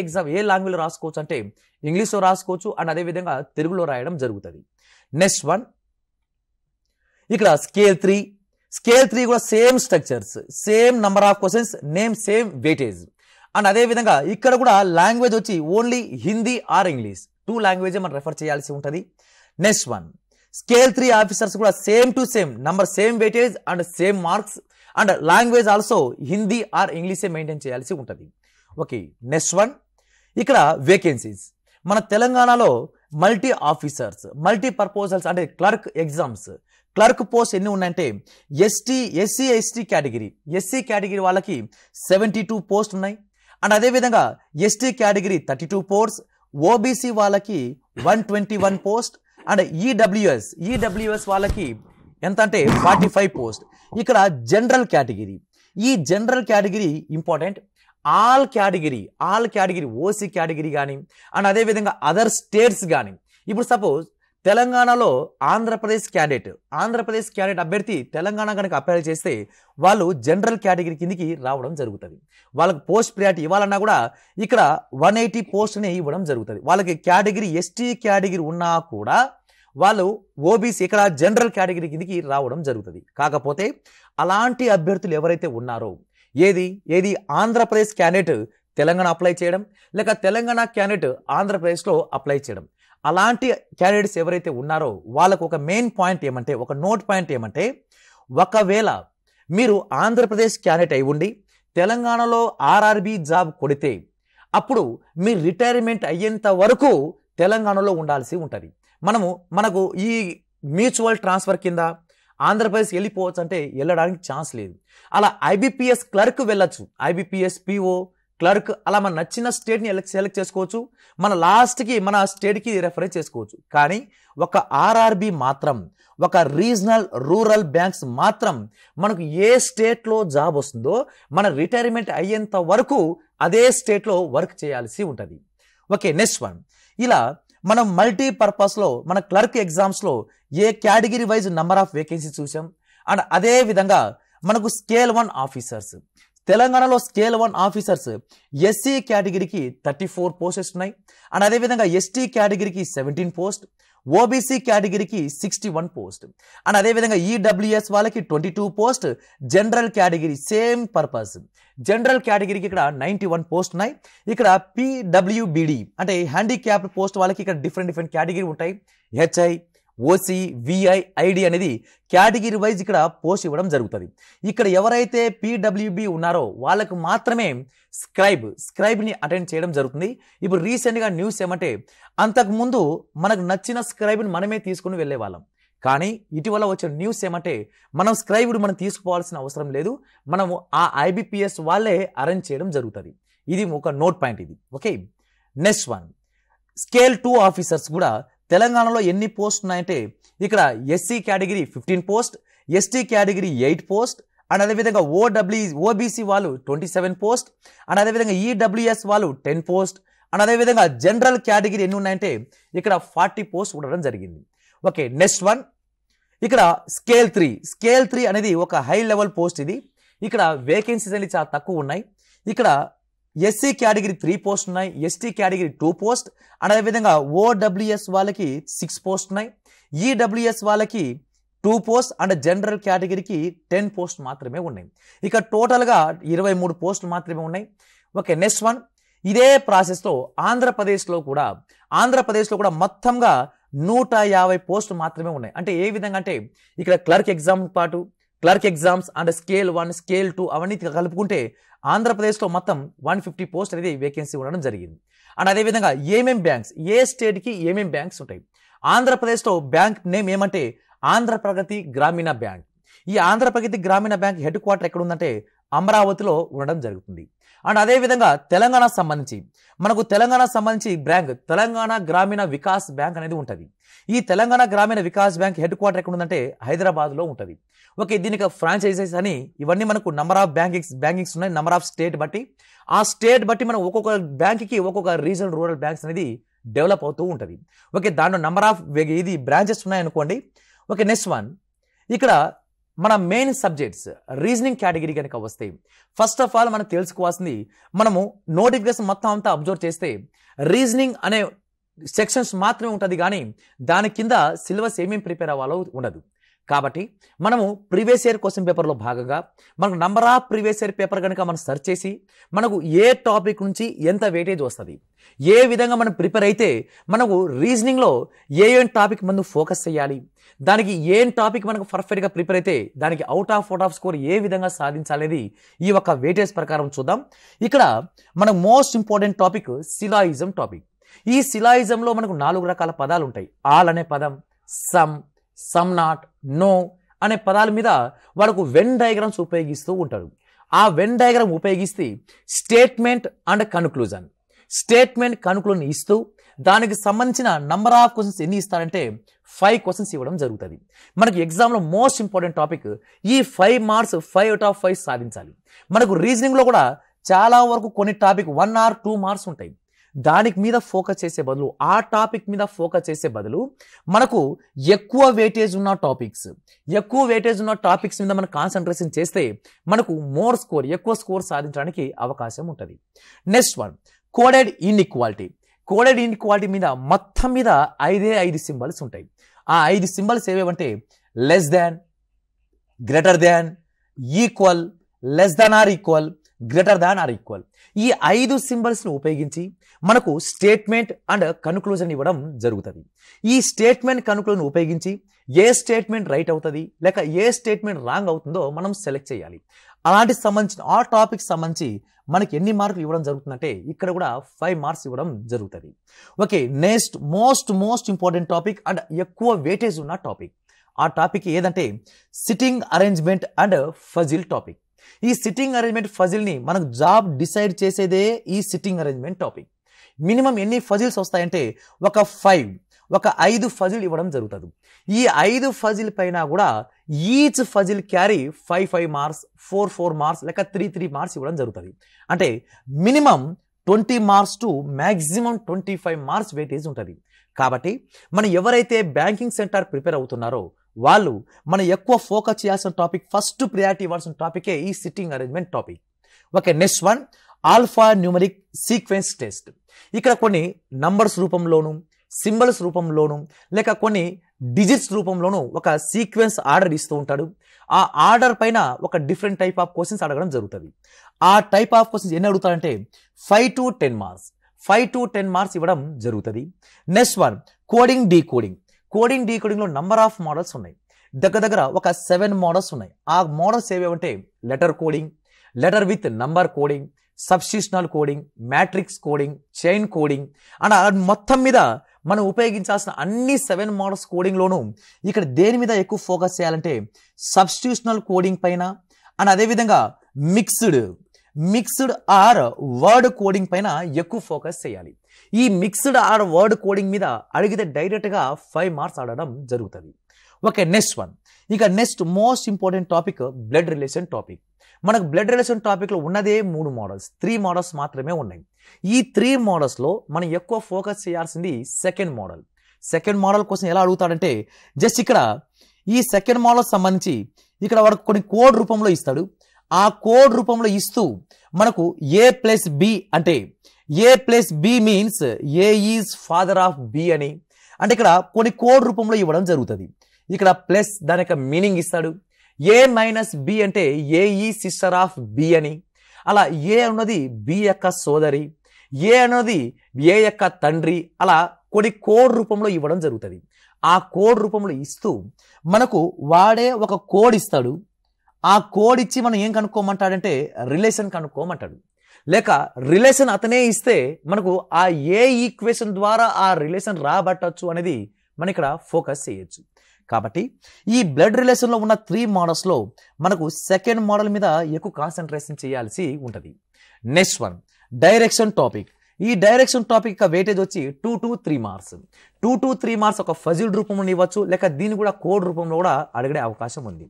లాంగ్వేజ్లో రాసుకోవచ్చు అంటే ఇంగ్లీష్లో రాసుకోవచ్చు అండ్ అదేవిధంగా తెలుగులో రాయడం జరుగుతుంది. నెక్స్ట్ వన్ ఇక్కడ స్కేల్ 3 కూడా same structures, same number of questions, same weightage. And అదేవిధంగా ఇక్కడ కూడా లాంగ్వేజ్ వచ్చి only Hindi or English 2 language మనం రెఫర్ చేయాల్సి ఉంటుంది. నెక్స్ట్ వన్ స్కేల్ 3 ఆఫీసర్స్ కూడా same to same number, same weightage and same marks and language also Hindi or ఇంగ్లీషే maintain చేయాల్సి ఉంటుంది. ఓకే, నెక్స్ట్ వన్ ఇక్కడ వేకెన్సీస్. మన తెలంగాణలో మల్టీ ఆఫీసర్స్, మల్టీ పర్పోజల్స్ అంటే క్లర్క్ ఎగ్జామ్స్, క్లర్క్ పోస్ట్ ఎన్ని ఉన్నాయంటే ఎస్సీ ఎస్టీ కేటగిరీ వాళ్ళకి 72 పోస్ట్ ఉన్నాయి. అండ్ అదేవిధంగా ఎస్టీ కేటగిరీ 32 పోస్ట్, ఓబీసీ వాళ్ళకి 121 పోస్ట్ అండ్ ఈడబ్ల్యూఎస్ వాళ్ళకి ఎంత అంటే 45 పోస్ట్. ఇక్కడ general category important. All category OC category కానీ అండ్ అదేవిధంగా అదర్ స్టేట్స్ కానీ. ఇప్పుడు సపోజ్ తెలంగాణలో ఆంధ్రప్రదేశ్ క్యాండిడేట్ అభ్యర్థి తెలంగాణ కనుక అప్లై చేస్తే వాళ్ళు జనరల్ కేటగిరీ కిందికి రావడం జరుగుతుంది. వాళ్ళకి పోస్ట్ ప్రియారిటీ ఇవ్వాలన్నా కూడా ఇక్కడ 180 పోస్ట్ని ఇవ్వడం జరుగుతుంది. వాళ్ళకి కేటగిరీ ఎస్టీ కేటగిరీ ఉన్నా కూడా వాళ్ళు ఓబీసీ ఇక్కడ జనరల్ కేటగిరీ కిందికి రావడం జరుగుతుంది. కాకపోతే అలాంటి అభ్యర్థులు ఎవరైతే ఉన్నారో ఏది ఆంధ్రప్రదేశ్ క్యాండిడేట్ తెలంగాణ అప్లై చేయడం, లేక తెలంగాణ క్యాండిడేట్ ఆంధ్రప్రదేశ్లో అప్లై చేయడం, అలాంటి క్యాండిడేట్స్ ఎవరైతే ఉన్నారో వాళ్ళకు ఒక మెయిన్ పాయింట్ ఏమంటే, ఒక నోట్ పాయింట్ ఏమంటే, ఒకవేళ మీరు ఆంధ్రప్రదేశ్ క్యాండిడేట్ అయి ఉండి తెలంగాణలో ఆర్ఆర్బి జాబ్ కొడితే అప్పుడు మీ రిటైర్మెంట్ అయ్యేంత వరకు తెలంగాణలో ఉండాల్సి ఉంటుంది. మనకు ఈ మ్యూచువల్ ట్రాన్స్ఫర్ కింద ఆంధ్రప్రదేశ్ వెళ్ళిపోవచ్చు అంటే వెళ్ళడానికి ఛాన్స్ లేదు. అలా ఐబిపిఎస్ క్లర్క్ వెళ్ళొచ్చు, ఐబిపిఎస్ పిఓ క్లర్క్ అలా మన నచ్చిన స్టేట్ని సెలెక్ట్ చేసుకోవచ్చు, మన లాస్ట్కి మన స్టేట్కి రెఫరెన్స్ చేసుకోవచ్చు. కానీ ఒక ఆర్ఆర్బి మాత్రం, ఒక రీజనల్ రూరల్ బ్యాంక్స్ మాత్రం మనకు ఏ స్టేట్లో జాబ్ వస్తుందో మన రిటైర్మెంట్ అయ్యేంత వరకు అదే స్టేట్లో వర్క్ చేయాల్సి ఉంటుంది. ఓకే, నెక్స్ట్ వన్ ఇలా మనం మల్టీపర్పస్లో మన క్లర్క్ ఎగ్జామ్స్లో ఏ category wise number of vacancy చూసాం. అండ్ అదే విధంగా మనకు స్కేల్ 1 ఆఫీసర్స్, తెలంగాణలో స్కేల్ 1 ఆఫీసర్స్ ఎస్సీ కేటగిరీకి 34 పోస్టెస్ ఉన్నాయి. అండ్ అదేవిధంగా ఎస్టీ కేటగిరీకి 17 పోస్ట్, ఓబీసీ కేటగిరీకి 61 పోస్ట్ అండ్ అదేవిధంగా ఈడబ్ల్యూఎస్ వాళ్ళకి 22 post. General category same purpose, general కేటగిరీకి ఇక్కడ 91 పోస్ట్ ఉన్నాయి. ఇక్కడ పిడబ్ల్యూబిడి అంటే హ్యాండిక్యాప్డ్ పోస్ట్ వాళ్ళకి ఇక్కడ డిఫరెంట్ కేటగిరీ ఉంటాయి. హెచ్ఐ, ఓసీ, విఐ, ఐడి అనేది కేటగిరీ వైజ్ ఇక్కడ పోస్ట్ ఇవ్వడం జరుగుతుంది. ఇక్కడ ఎవరైతే పిడబ్ల్యూబి ఉన్నారో వాళ్ళకు మాత్రమే స్క్రైబ్ని అటెండ్ చేయడం జరుగుతుంది. ఇప్పుడు రీసెంట్గా న్యూస్ ఏమంటే, అంతకుముందు మనకు నచ్చిన స్క్రైబ్ని మనమే తీసుకుని వెళ్ళే వాళ్ళం. కానీ ఇటీవల వచ్చిన న్యూస్ ఏమంటే, మనం స్క్రైబ్ని మనం తీసుకోవాల్సిన అవసరం లేదు, మనము ఆ ఐబిపిఎస్ వాళ్ళే అరేంజ్ చేయడం జరుగుతుంది. ఇది ఒక నోట్ పాయింట్ ఇది. Okay, next one scale 2 officers కూడా తెలంగాణలో ఎన్ని పోస్ట్ ఉన్నాయంటే, ఇక్కడ SC category 15 post, ST category 8 post and అదేవిధంగా ఓబీసీ వాళ్ళు 27 పోస్ట్ అండ్ అదేవిధంగా ఈడబ్ల్యూఎస్ వాళ్ళు 10 పోస్ట్ అండ్ అదేవిధంగా జనరల్ కేటగిరీ ఎన్ని ఉన్నాయంటే ఇక్కడ 40 పోస్ట్ ఉండడం జరిగింది. ఓకే, నెక్స్ట్ వన్ ఇక్కడ స్కేల్ 3 అనేది ఒక హై లెవెల్ పోస్ట్. ఇది ఇక్కడ వేకెన్సీస్ అనేది చాలా తక్కువ ఉన్నాయి. ఇక్కడ ఎస్సీ కేటగిరీ 3 పోస్ట్ ఉన్నాయి, ఎస్టీ కేటగిరీ 2 పోస్ట్ అండ్ అదేవిధంగా ఓడబ్ల్యూఎస్ వాళ్ళకి 6 పోస్ట్ ఉన్నాయి, ఈడబ్ల్యూఎస్ వాళ్ళకి 2 పోస్ట్ అండ్ జనరల్ కేటగిరీకి 10 పోస్ట్ మాత్రమే ఉన్నాయి. ఇక టోటల్గా 23 పోస్టులు మాత్రమే ఉన్నాయి. ఓకే, నెక్స్ట్ వన్ ఇదే ప్రాసెస్లో ఆంధ్రప్రదేశ్లో కూడా మొత్తంగా 150 పోస్టులు మాత్రమే ఉన్నాయి. అంటే ఏ విధంగా అంటే, ఇక్కడ క్లర్క్ ఎగ్జామ్ పాటు clerk exams and scale 1 scale 2 అవన్నీ కలుపుకుంటే ఆంధ్రప్రదేశ్లో మొత్తం 150 పోస్ట్ అనేది వేకెన్సీ ఉండడం జరిగింది. అండ్ అదేవిధంగా ఏమేం బ్యాంక్స్, ఏ స్టేట్కి ఏమేం బ్యాంక్స్ ఉంటాయి. ఆంధ్రప్రదేశ్లో బ్యాంక్ నేమ్ ఏమంటే ఆంధ్రప్రగతి గ్రామీణ బ్యాంక్. ఈ ఆంధ్రప్రగతి గ్రామీణ బ్యాంక్ హెడ్ క్వార్టర్ ఎక్కడ ఉందంటే అమరావతిలో ఉండడం జరుగుతుంది. అండ్ అదేవిధంగా తెలంగాణ సంబంధించి బ్యాంక్ తెలంగాణ గ్రామీణ వికాస్ బ్యాంక్ అనేది ఉంటుంది. ఈ తెలంగాణ గ్రామీణ వికాస్ బ్యాంక్ హెడ్ క్వార్టర్ ఎక్కడ ఉందంటే హైదరాబాద్లో ఉంటుంది. ఓకే, దీనికి ఫ్రాంచైజెస్ అని ఇవన్నీ మనకు నెంబర్ ఆఫ్ బ్యాంకింగ్స్ ఉన్నాయి, నెంబర్ ఆఫ్ స్టేట్ బట్టి. ఆ స్టేట్ బట్టి మనం ఒక్కొక్క బ్యాంక్కి ఒక్కొక్క రీజనల్ రూరల్ బ్యాంక్స్ అనేది డెవలప్ అవుతూ ఉంటుంది. ఓకే, దాంట్లో నెంబర్ ఆఫ్ ఇది బ్రాంచెస్ ఉన్నాయనుకోండి. ఓకే, నెక్స్ట్ వన్, ఇక్కడ మన మెయిన్ సబ్జెక్ట్స్ రీజనింగ్ కేటగిరీ కనుక వస్తాయి. ఫస్ట్ ఆఫ్ ఆల్ మనం తెలుసుకోవాల్సింది, మనము నోటిఫికేషన్ మొత్తం అంతా అబ్జర్వ్ చేస్తే రీజనింగ్ అనే సెక్షన్స్ మాత్రమే ఉంటుంది, కానీ దాని కింద సిలబస్ ఏమేమి ప్రిపేర్ అవ్వాలో ఉండదు. కాబట్టి మనము ప్రీవియస్ ఇయర్ క్వశ్చన్ పేపర్లో భాగంగా మనకు number of previous year paper కనుక మనం సెర్చ్ చేసి మనకు ఏ టాపిక్ నుంచి ఎంత వెయిటేజ్ వస్తుంది, ఏ విధంగా మనం ప్రిపేర్ అయితే మనకు రీజనింగ్లో ఏం టాపిక్ మనం ఫోకస్ చేయాలి, దానికి ఏం టాపిక్ మనకు పర్ఫెక్ట్గా ప్రిపేర్ అయితే దానికి అవుట్ ఆఫ్ స్కోర్ ఏ విధంగా సాధించాలనేది ఈ ఒక వెయిటేజ్ ప్రకారం చూద్దాం. ఇక్కడ మనకు most important topic syllogism topic. ఈ సిలాయిజంలో మనకు 4 రకాల పదాలు ఉంటాయి. ఆల్ అనే పదం, సమ్ నాట్, నో అనే పదాల మీద వాడుకు వెన్ డయాగ్రామ్స్ ఉపయోగిస్తూ ఉంటాడు. ఆ వెన్ డయాగ్రామ్ ఉపయోగిస్తే స్టేట్మెంట్ అండ్ కన్క్లూజన్ ఇస్తూ దానికి సంబంధించిన నంబర్ ఆఫ్ క్వశ్చన్స్ ఎన్ని ఇస్తారంటే 5 క్వశ్చన్స్ ఇవ్వడం జరుగుతుంది. మనకి ఎగ్జామ్లో మోస్ట్ ఇంపార్టెంట్ టాపిక్ ఈ 5 మార్క్స్ 5 అవుట్ ఆఫ్ 5 సాధించాలి. మనకు రీజనింగ్లో కూడా చాలా వరకు కొన్ని టాపిక్ 1 or 2 మార్క్స్ ఉంటాయి. దానికి మీద ఫోకస్ చేసే బదులు, ఆ టాపిక్ మీద ఫోకస్ చేసే బదులు మనకు ఎక్కువ వెయిటేజ్ ఉన్న టాపిక్స్ మీద మనం కాన్సన్ట్రేషన్ చేస్తే మనకు ఎక్కువ స్కోర్ సాధించడానికి అవకాశం ఉంటుంది. నెక్స్ట్ వన్, కోడెడ్ ఇన్ఈక్వాలిటీ మీద మొత్తం మీద 5 సింబల్స్ ఉంటాయి. ఆ 5 సింబల్స్ ఏవేవంటే less than, greater than, equal, less than or equal, greater than or equal. ఈ 5 సింబల్స్ను ఉపయోగించి మనకు స్టేట్మెంట్ అండ్ కన్క్లూజన్ ఇవ్వడం జరుగుతుంది. ఈ స్టేట్మెంట్ కన్క్లూజన్ ఉపయోగించి ఏ స్టేట్మెంట్ రైట్ అవుతుంది లేక ఏ స్టేట్మెంట్ రాంగ్ అవుతుందో మనం సెలెక్ట్ చేయాలి. అలాంటి సంబంధించిన ఆ టాపిక్ సంబంధించి మనకి ఎన్ని మార్కులు ఇవ్వడం జరుగుతుందంటే ఇక్కడ కూడా 5 మార్క్స్ ఇవ్వడం జరుగుతుంది. Okay, next most important topic and ఎక్కువ వెయిటేజ్ ఉన్న టాపిక్. ఆ టాపిక్ ఏదంటే sitting arrangement and puzzle topic. ఈ సిట్టింగ్ అరేంజ్మెంట్ ఫజిల్ని మనకు జాబ్ డిసైడ్ చేసేదే ఈ సిట్టింగ్ అరేంజ్మెంట్ టాపిక్. మినిమం ఎన్ని ఫజిల్స్ వస్తాయంటే ఒక 5 ఫజిల్ ఇవ్వడం జరుగుతుంది. ఈ 5 ఫజిల్ పైన కూడా each puzzle carry 5 marks, 4 marks లేక 3 మార్క్స్ ఇవ్వడం జరుగుతుంది. అంటే minimum 20 marks to maximum 25 marks weightage ఉంటుంది. కాబట్టి మనం ఎవరైతే బ్యాంకింగ్ సెంటర్ ప్రిపేర్ అవుతున్నారో వాళ్ళు మనం ఎక్కువ ఫోకస్ చేయాల్సిన టాపిక్, ఫస్ట్ ప్రియారిటీ ఇవ్వాల్సిన టాపికే ఈ sitting arrangement topic. Okay, next one, alpha numeric sequence test. ఇక్కడ కొన్ని నంబర్స్ రూపంలోను, సింబల్స్ రూపంలోను లేక కొన్ని డిజిట్స్ రూపంలోను ఒక సీక్వెన్స్ ఆర్డర్ ఇస్తూ ఉంటాడు. ఆ ఆర్డర్ పైన ఒక డిఫరెంట్ టైప్ ఆఫ్ క్వశ్చన్స్ అడగడం జరుగుతుంది. ఆ టైప్ ఆఫ్ క్వశ్చన్స్ ఎన్ని అడుగుతారంటే 5 to 10 మార్క్స్ ఇవ్వడం జరుగుతుంది. నెక్స్ట్ వన్, కోడింగ్ డీకోడింగ్లో నంబర్ ఆఫ్ మోడల్స్ ఉన్నాయి. దగ్గర ఒక 7 మోడల్స్ ఉన్నాయి. ఆ మోడల్స్ ఏవేవంటే letter coding, letter with number coding, substitutional coding, matrix coding, chain coding and మొత్తం మీద మనం ఉపయోగించాల్సిన అన్ని 7 మోడల్స్ కోడింగ్లోనూ ఇక్కడ దేని మీద ఎక్కువ ఫోకస్ చేయాలంటే సబ్స్టిట్యూషనల్ కోడింగ్ పైన అండ్ అదేవిధంగా మిక్స్డ్ ఆర్ వర్డ్ కోడింగ్ పైన ఎక్కువ ఫోకస్ చేయాలి. ఈ మిక్స్డ్ ఆర్ వర్డ్ కోడింగ్ మీద అడిగితే డైరెక్ట్గా 5 మార్క్స్ ఆడడం జరుగుతుంది. ఓకే, నెక్స్ట్ వన్, ఇక next most important topic blood relation topic. మనకు బ్లడ్ రిలేషన్ టాపిక్లో ఉన్నదే 3 మోడల్స్, 3 మోడల్స్ మాత్రమే ఉన్నాయి. ఈ 3 మోడల్స్లో మనం ఎక్కువ ఫోకస్ చేయాల్సింది సెకండ్ మోడల్ కోసం ఎలా అడుగుతాడంటే జస్ట్ ఇక్కడ ఈ సెకండ్ మోడల్ సంబంధించి ఇక్కడ వాడు కొన్ని కోడ్ రూపంలో ఇస్తాడు. ఆ కోడ్ రూపంలో ఇస్తూ మనకు A+B అంటే A+B means A is father of B అని, అంటే ఇక్కడ కొన్ని కోడ్ రూపంలో ఇవ్వడం జరుగుతుంది. ఇక్కడ ప్లస్ దాని యొక్క మీనింగ్ ఇస్తాడు. A-B అంటే A ఈ సిస్టర్ ఆఫ్ B అని, అలా A అన్నది B యొక్క సోదరి, A అన్నది A యొక్క తండ్రి, అలా కొన్ని కోడ్ రూపంలో ఇవ్వడం జరుగుతుంది. ఆ కోడ్ రూపంలో ఇస్తూ మనకు వాడే ఒక కోడ్ ఇస్తాడు. ఆ కోడ్ ఇచ్చి మనం ఏం కనుక్కోమంటాడంటే రిలేషన్ కనుక్కోమంటాడు. లేక రిలేషన్ అతనే ఇస్తే మనకు ఆ ఏ ఈక్వేషన్ ద్వారా ఆ రిలేషన్ రాబట్టచ్చు అనేది మనం ఇక్కడ ఫోకస్ చేయొచ్చు. కాబట్టి ఈ బ్లడ్ రిలేషన్లో ఉన్న 3 మోడల్స్లో మనకు సెకండ్ మోడల్ మీద ఎక్కువ కాన్సన్ట్రేషన్ చేయాల్సి ఉంటుంది. Next one direction topic. ఈ డైరెక్షన్ టాపిక్ యొక్క వెయిటేజ్ వచ్చి 2 to 3 మార్క్స్. 2 to 3 మార్క్స్ ఒక ఫజిల్ రూపంలో ఇవ్వచ్చు, లేక దీన్ని కూడా కోడ్ రూపంలో కూడా అడిగే అవకాశం ఉంది.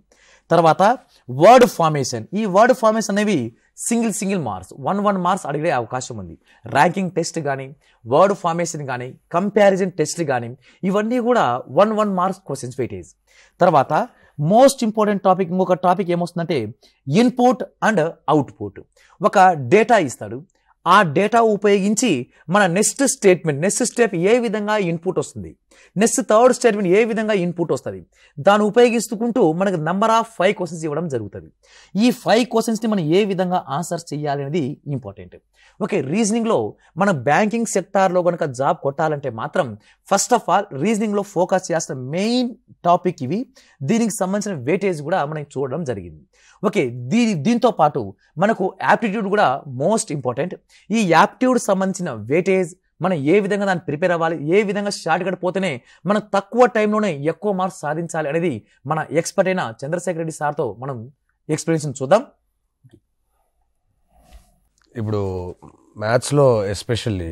తర్వాత వర్డ్ ఫార్మేషన్. ఈ వర్డ్ ఫార్మేషన్ అనేవి సింగిల్ మార్క్స్ 1 మార్క్స్ అడిగే అవకాశం ఉంది. ర్యాంకింగ్ టెస్ట్ కానీ, వర్డ్ ఫార్మేషన్ కానీ, కంపారిజన్ టెస్ట్ కానీ ఇవన్నీ కూడా 1 మార్క్స్ క్వశ్చన్స్ వెయిటేజ్. తర్వాత మోస్ట్ ఇంపార్టెంట్ టాపిక్, ఇంకొక టాపిక్ ఏమొస్తుందంటే ఇన్పుట్ అండ్ అవుట్పుట్. ఒక డేటా ఇస్తాడు, ఆ డేటా ఉపయోగించి మన నెక్స్ట్ స్టెప్ ఏ విధంగా ఇన్పుట్ వస్తుంది, నెక్స్ట్ థర్డ్ స్టేట్మెంట్ ఏ విధంగా ఇన్పుట్ వస్తుంది, దాన్ని ఉపయోగిస్తుకుంటూ మనకు నంబర్ ఆఫ్ 5 క్వశ్చన్స్ ఇవ్వడం జరుగుతుంది. ఈ 5 క్వశ్చన్స్ని మనం ఏ విధంగా ఆన్సర్ చేయాలి అనేది ఇంపార్టెంట్. ఓకే, రీజనింగ్లో మన బ్యాంకింగ్ సెక్టార్లో కనుక జాబ్ కొట్టాలంటే మాత్రం ఫస్ట్ ఆఫ్ ఆల్ రీజనింగ్లో ఫోకస్ చేసిన మెయిన్ టాపిక్ ఇవి. దీనికి సంబంధించిన వెయిటేజ్ కూడా మనం చూడడం జరిగింది. ఓకే, దీంతో పాటు మనకు యాప్టిట్యూడ్ కూడా మోస్ట్ ఇంపార్టెంట్. ఈ యాప్టిట్యూడ్ సంబంధించిన వెయిటేజ్ మనం ఏ విధంగా దాన్ని ప్రిపేర్ అవ్వాలి, ఏ విధంగా షార్ట్ కట్ పోతేనే మనం తక్కువ టైంలోనే ఎక్కువ మార్క్స్ సాధించాలి అనేది మన ఎక్స్పర్ట్ అయిన చంద్రశేఖర్ రెడ్డి సార్తో మనం ఎక్స్ప్లెనేషన్ చూద్దాం. ఇప్పుడు మ్యాథ్స్లో ఎస్పెషల్లీ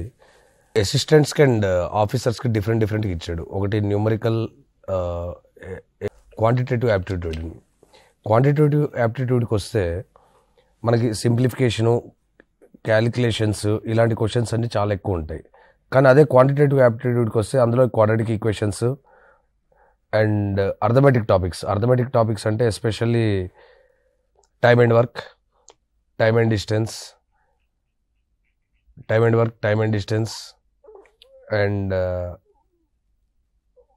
అసిస్టెంట్స్కి అండ్ ఆఫీసర్స్కి డిఫరెంట్గా ఇచ్చాడు. ఒకటి న్యూమరికల్ క్వాంటిటేటివ్ యాప్టిట్యూడ్. క్వాంటిటేటివ్ యాప్టిట్యూడ్కి వస్తే మనకి సింప్లిఫికేషను, క్యాలిక్యులేషన్స్ ఇలాంటి క్వశ్చన్స్ అన్నీ చాలా ఎక్కువ ఉంటాయి. కానీ అదే క్వాంటిటేటివ్ యాప్టిట్యూడ్కి వస్తే అందులో quadratic equations and arithmetic topics అంటే especially time and work, time and distance and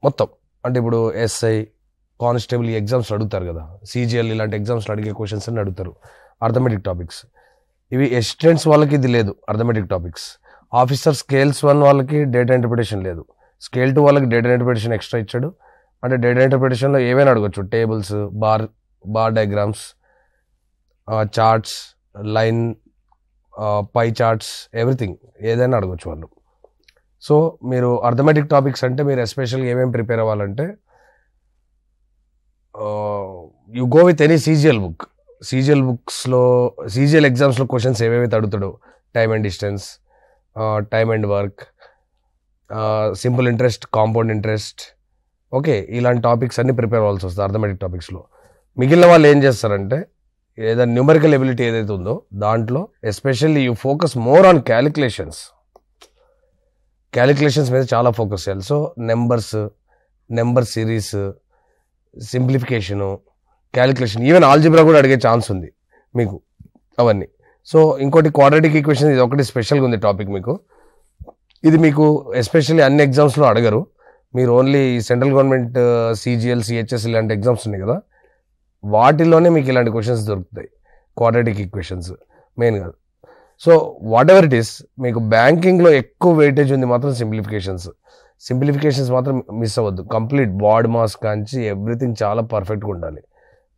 మొత్తం అంటే ఇప్పుడు ఎస్ఐ, కానిస్టేబుల్ ఈ ఎగ్జామ్స్ అడుగుతారు కదా, సిజిఎల్ ఇలాంటి ఎగ్జామ్స్లో అడిగే క్వశ్చన్స్ అని అడుగుతారు అర్థమెటిక్ టాపిక్స్. ఇవి అసిస్టెంట్స్ వాళ్ళకి ఇది లేదు అర్థమెటిక్ టాపిక్స్. ఆఫీసర్ స్కేల్స్ 1 వాళ్ళకి డేటా ఇంటర్ప్రిటేషన్ లేదు, స్కేల్ 2 వాళ్ళకి డేటా ఇంటర్ప్రిటేషన్ ఎక్స్ట్రా ఇచ్చాడు. అంటే డేటా ఇంటర్ప్రిటేషన్లో ఏవైనా అడగచ్చు, tables, bar diagrams, charts, line, పై చార్ట్స్, ఎవ్రీథింగ్ ఏదైనా అడగచ్చు వాళ్ళు. సో మీరు అర్థమెటిక్ టాపిక్స్ అంటే మీరు ఎస్పెషల్గా ఏమేమి ప్రిపేర్ అవ్వాలంటే you go with any CGL book. CGL ఎగ్జామ్స్లో క్వశ్చన్స్ ఏవేవైతే అడుగుతాడో time and distance, time and work, simple interest, compound interest, okay, ఇలాంటి టాపిక్స్ అన్ని ప్రిపేర్ అవ్వాల్సి వస్తుంది అర్థమెటిక్ టాపిక్స్లో. మిగిలిన వాళ్ళు ఏం చేస్తారంటే ఏదైనా న్యూమరికల్ ఎబిలిటీ ఏదైతే ఉందో దాంట్లో especially you focus more on calculations మీద చాలా ఫోకస్ చేయాలి. So number series, simplification, calculation, even algebra కూడా అడిగే ఛాన్స్ ఉంది మీకు అవన్నీ. సో ఇంకోటి క్వాడ్రాటిక్ ఈక్వేషన్, ఇది ఒకటి స్పెషల్గా ఉంది టాపిక్ మీకు. ఇది మీకు ఎస్పెషల్లీ అన్ని ఎగ్జామ్స్లో అడగరు. మీరు only central government CGL, CHS ఇలాంటి ఎగ్జామ్స్ ఉన్నాయి కదా, వాటిల్లోనే మీకు ఇలాంటి క్వశ్చన్స్ దొరుకుతాయి, క్వాడ్రాటిక్ ఈక్వేషన్స్ మెయిన్గా. So what ever it is, మీకు బ్యాంకింగ్లో ఎక్కువ వెయిటేజ్ ఉంది మాత్రం సింప్లిఫికేషన్స్ మాత్రం మిస్ అవ్వద్దు. కంప్లీట్ బాడ్ మాస్ కాంచి ఎవ్రీథింగ్ చాలా పర్ఫెక్ట్గా ఉండాలి.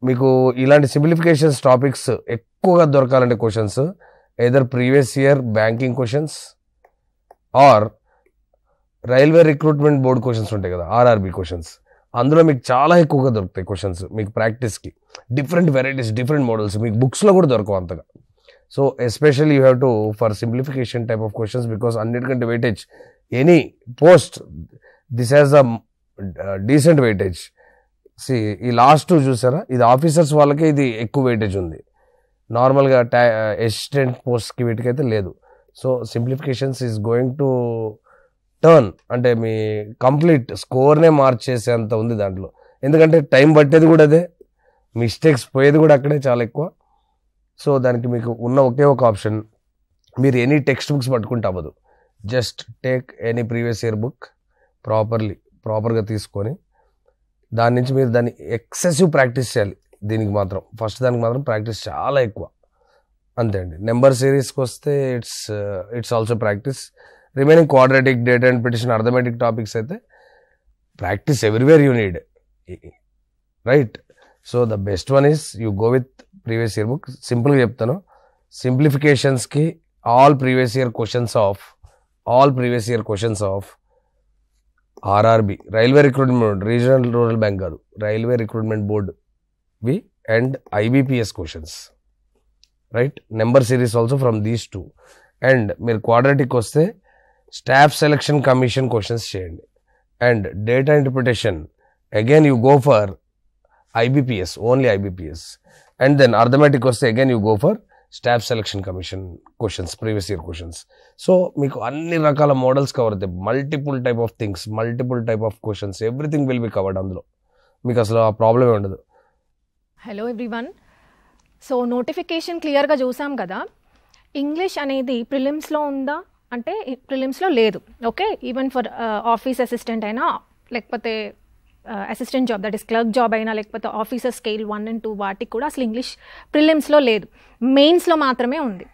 మీకు ఇలాంటి సింప్లిఫికేషన్స్ టాపిక్స్ ఎక్కువగా దొరకాలంటే questions either previous year banking questions or railway recruitment board questions ఉంటాయి కదా, ఆర్ఆర్బి క్వశ్చన్స్, అందులో మీకు చాలా ఎక్కువగా దొరుకుతాయి క్వశ్చన్స్ మీకు ప్రాక్టీస్కి. డిఫరెంట్ వెరైటీస్, డిఫరెంట్ మోడల్స్ మీకు బుక్స్లో కూడా దొరకవు అంతగా. So especially you have to for simplification type of questions because అన్నిటికంటే weightage any post this has a decent weightage. ఈ లాస్ట్ చూసారా, ఇది ఆఫీసర్స్ వాళ్ళకే ఇది ఎక్కువ వెయిటేజ్ ఉంది, నార్మల్గా అసిస్టెంట్ పోస్ట్కి వీటికైతే లేదు. So simplifications is going to turn, అంటే మీ కంప్లీట్ స్కోర్నే మార్చేసేంత ఉంది దాంట్లో. ఎందుకంటే టైం పట్టేది కూడా అదే, మిస్టేక్స్ పోయేది కూడా అక్కడే చాలా ఎక్కువ. సో దానికి మీకు ఉన్న ఒకే ఒక ఆప్షన్, మీరు ఎనీ టెక్స్ట్ బుక్స్ పట్టుకుంటే అవ్వదు. Just take any previous year book ప్రాపర్గా తీసుకొని దాని నుంచి మీరు దాన్ని ఎక్సెసివ్ ప్రాక్టీస్ చేయాలి. దానికి మాత్రం ప్రాక్టీస్ చాలా ఎక్కువ, అంతే అండి. నెంబర్ సిరీస్కి వస్తే it's also practice. Remaining quadratic, data interpretation, arithmetic topics అయితే practice everywhere you need, right? So the best one is you go with previous year book. సింపుల్గా చెప్తాను, సింప్లిఫికేషన్స్కి all previous year questions of RRB, railway recruitment board, regional rural bank కాదు, railway recruitment board వి and IBPS questions, right. Number series also from these two. And మీరు quadratic వస్తే staff selection commission questions చేయండి. And data interpretation again you go for IBPS, only IBPS. And then arithmetic వస్తే again you go for staff selection commission questions, previous year questions. So మీకు అన్ని రకాల models cover అవుతాయి, multiple type of things, multiple type of questions, everything will be covered. అందులో మీకు అసలు ఆ ప్రాబ్లమే ఉండదు. Hello everyone. సో నోటిఫికేషన్ క్లియర్గా చూసాం కదా. ఇంగ్లీష్ అనేది ప్రిలిమ్స్లో ఉందా అంటే ప్రిలిమ్స్లో లేదు. Okay, even for office assistant అయినా, లేకపోతే assistant job that is clerk job అయినా, లేకపోతే ఆఫీసర్ స్కేల్ 1 and 2 వాటికి కూడా అసలు ఇంగ్లీష్ ప్రిలిమ్స్లో లేదు, మెయిన్స్లో మాత్రమే ఉంది.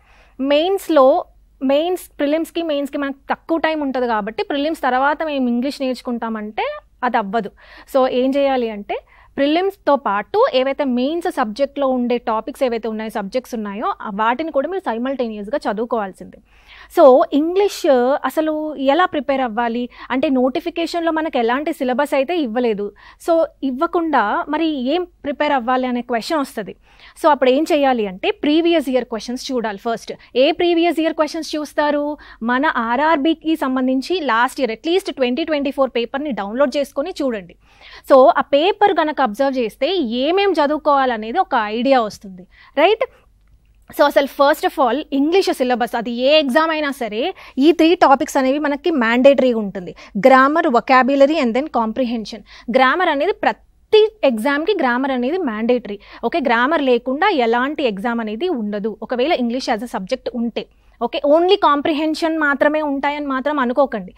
ప్రిలిమ్స్కి మెయిన్స్కి మనకు తక్కువ టైం ఉంటుంది కాబట్టి ప్రిలిమ్స్ తర్వాత మేము ఇంగ్లీష్ నేర్చుకుంటామంటే అది అవ్వదు. సో ఏం చేయాలి అంటే ప్రిలిమ్స్తో పాటు ఏవైతే మెయిన్స్ సబ్జెక్ట్లో ఉండే టాపిక్స్ ఏవైతే ఉన్నాయో, సబ్జెక్ట్స్ ఉన్నాయో వాటిని కూడా మీరు సైమల్టేనియస్గా చదువుకోవాల్సిందే. సో ఇంగ్లీష్ అసలు ఎలా ప్రిపేర్ అవ్వాలి అంటే నోటిఫికేషన్లో మనకు ఎలాంటి సిలబస్ అయితే ఇవ్వలేదు. సో ఇవ్వకుండా మరి ఏం ప్రిపేర్ అవ్వాలి అనే క్వశ్చన్ వస్తుంది. సో అప్పుడు ఏం చేయాలి అంటే ప్రీవియస్ ఇయర్ క్వశ్చన్స్ చూడాలి. ఫస్ట్ ఏ ప్రీవియస్ ఇయర్ క్వశ్చన్స్ చూస్తారు? మన ఆర్ఆర్బీకి సంబంధించి లాస్ట్ ఇయర్ అట్లీస్ట్ 2024 పేపర్ని డౌన్లోడ్ చేసుకొని చూడండి. సో ఆ పేపర్ కనుక అబ్జర్వ్ చేస్తే ఏమేం చదువుకోవాలనేది ఒక ఐడియా వస్తుంది, రైట్. సో అసలు first of all English syllabus అది ఏ ఎగ్జామ్ అయినా సరే ఈ 3 టాపిక్స్ అనేవి మనకి మ్యాండేటరీగా ఉంటుంది. Grammar, vocabulary and then comprehension. Grammar అనేది ప్రతి ఎగ్జామ్కి గ్రామర్ అనేది మ్యాండేటరీ. ఓకే, గ్రామర్ లేకుండా ఎలాంటి ఎగ్జామ్ అనేది ఉండదు ఒకవేళ ఇంగ్లీష్ యాజ్ అ సబ్జెక్ట్ ఉంటే. ఓకే, ఓన్లీ కాంప్రిహెన్షన్ మాత్రమే ఉంటాయని మాత్రం అనుకోకండి.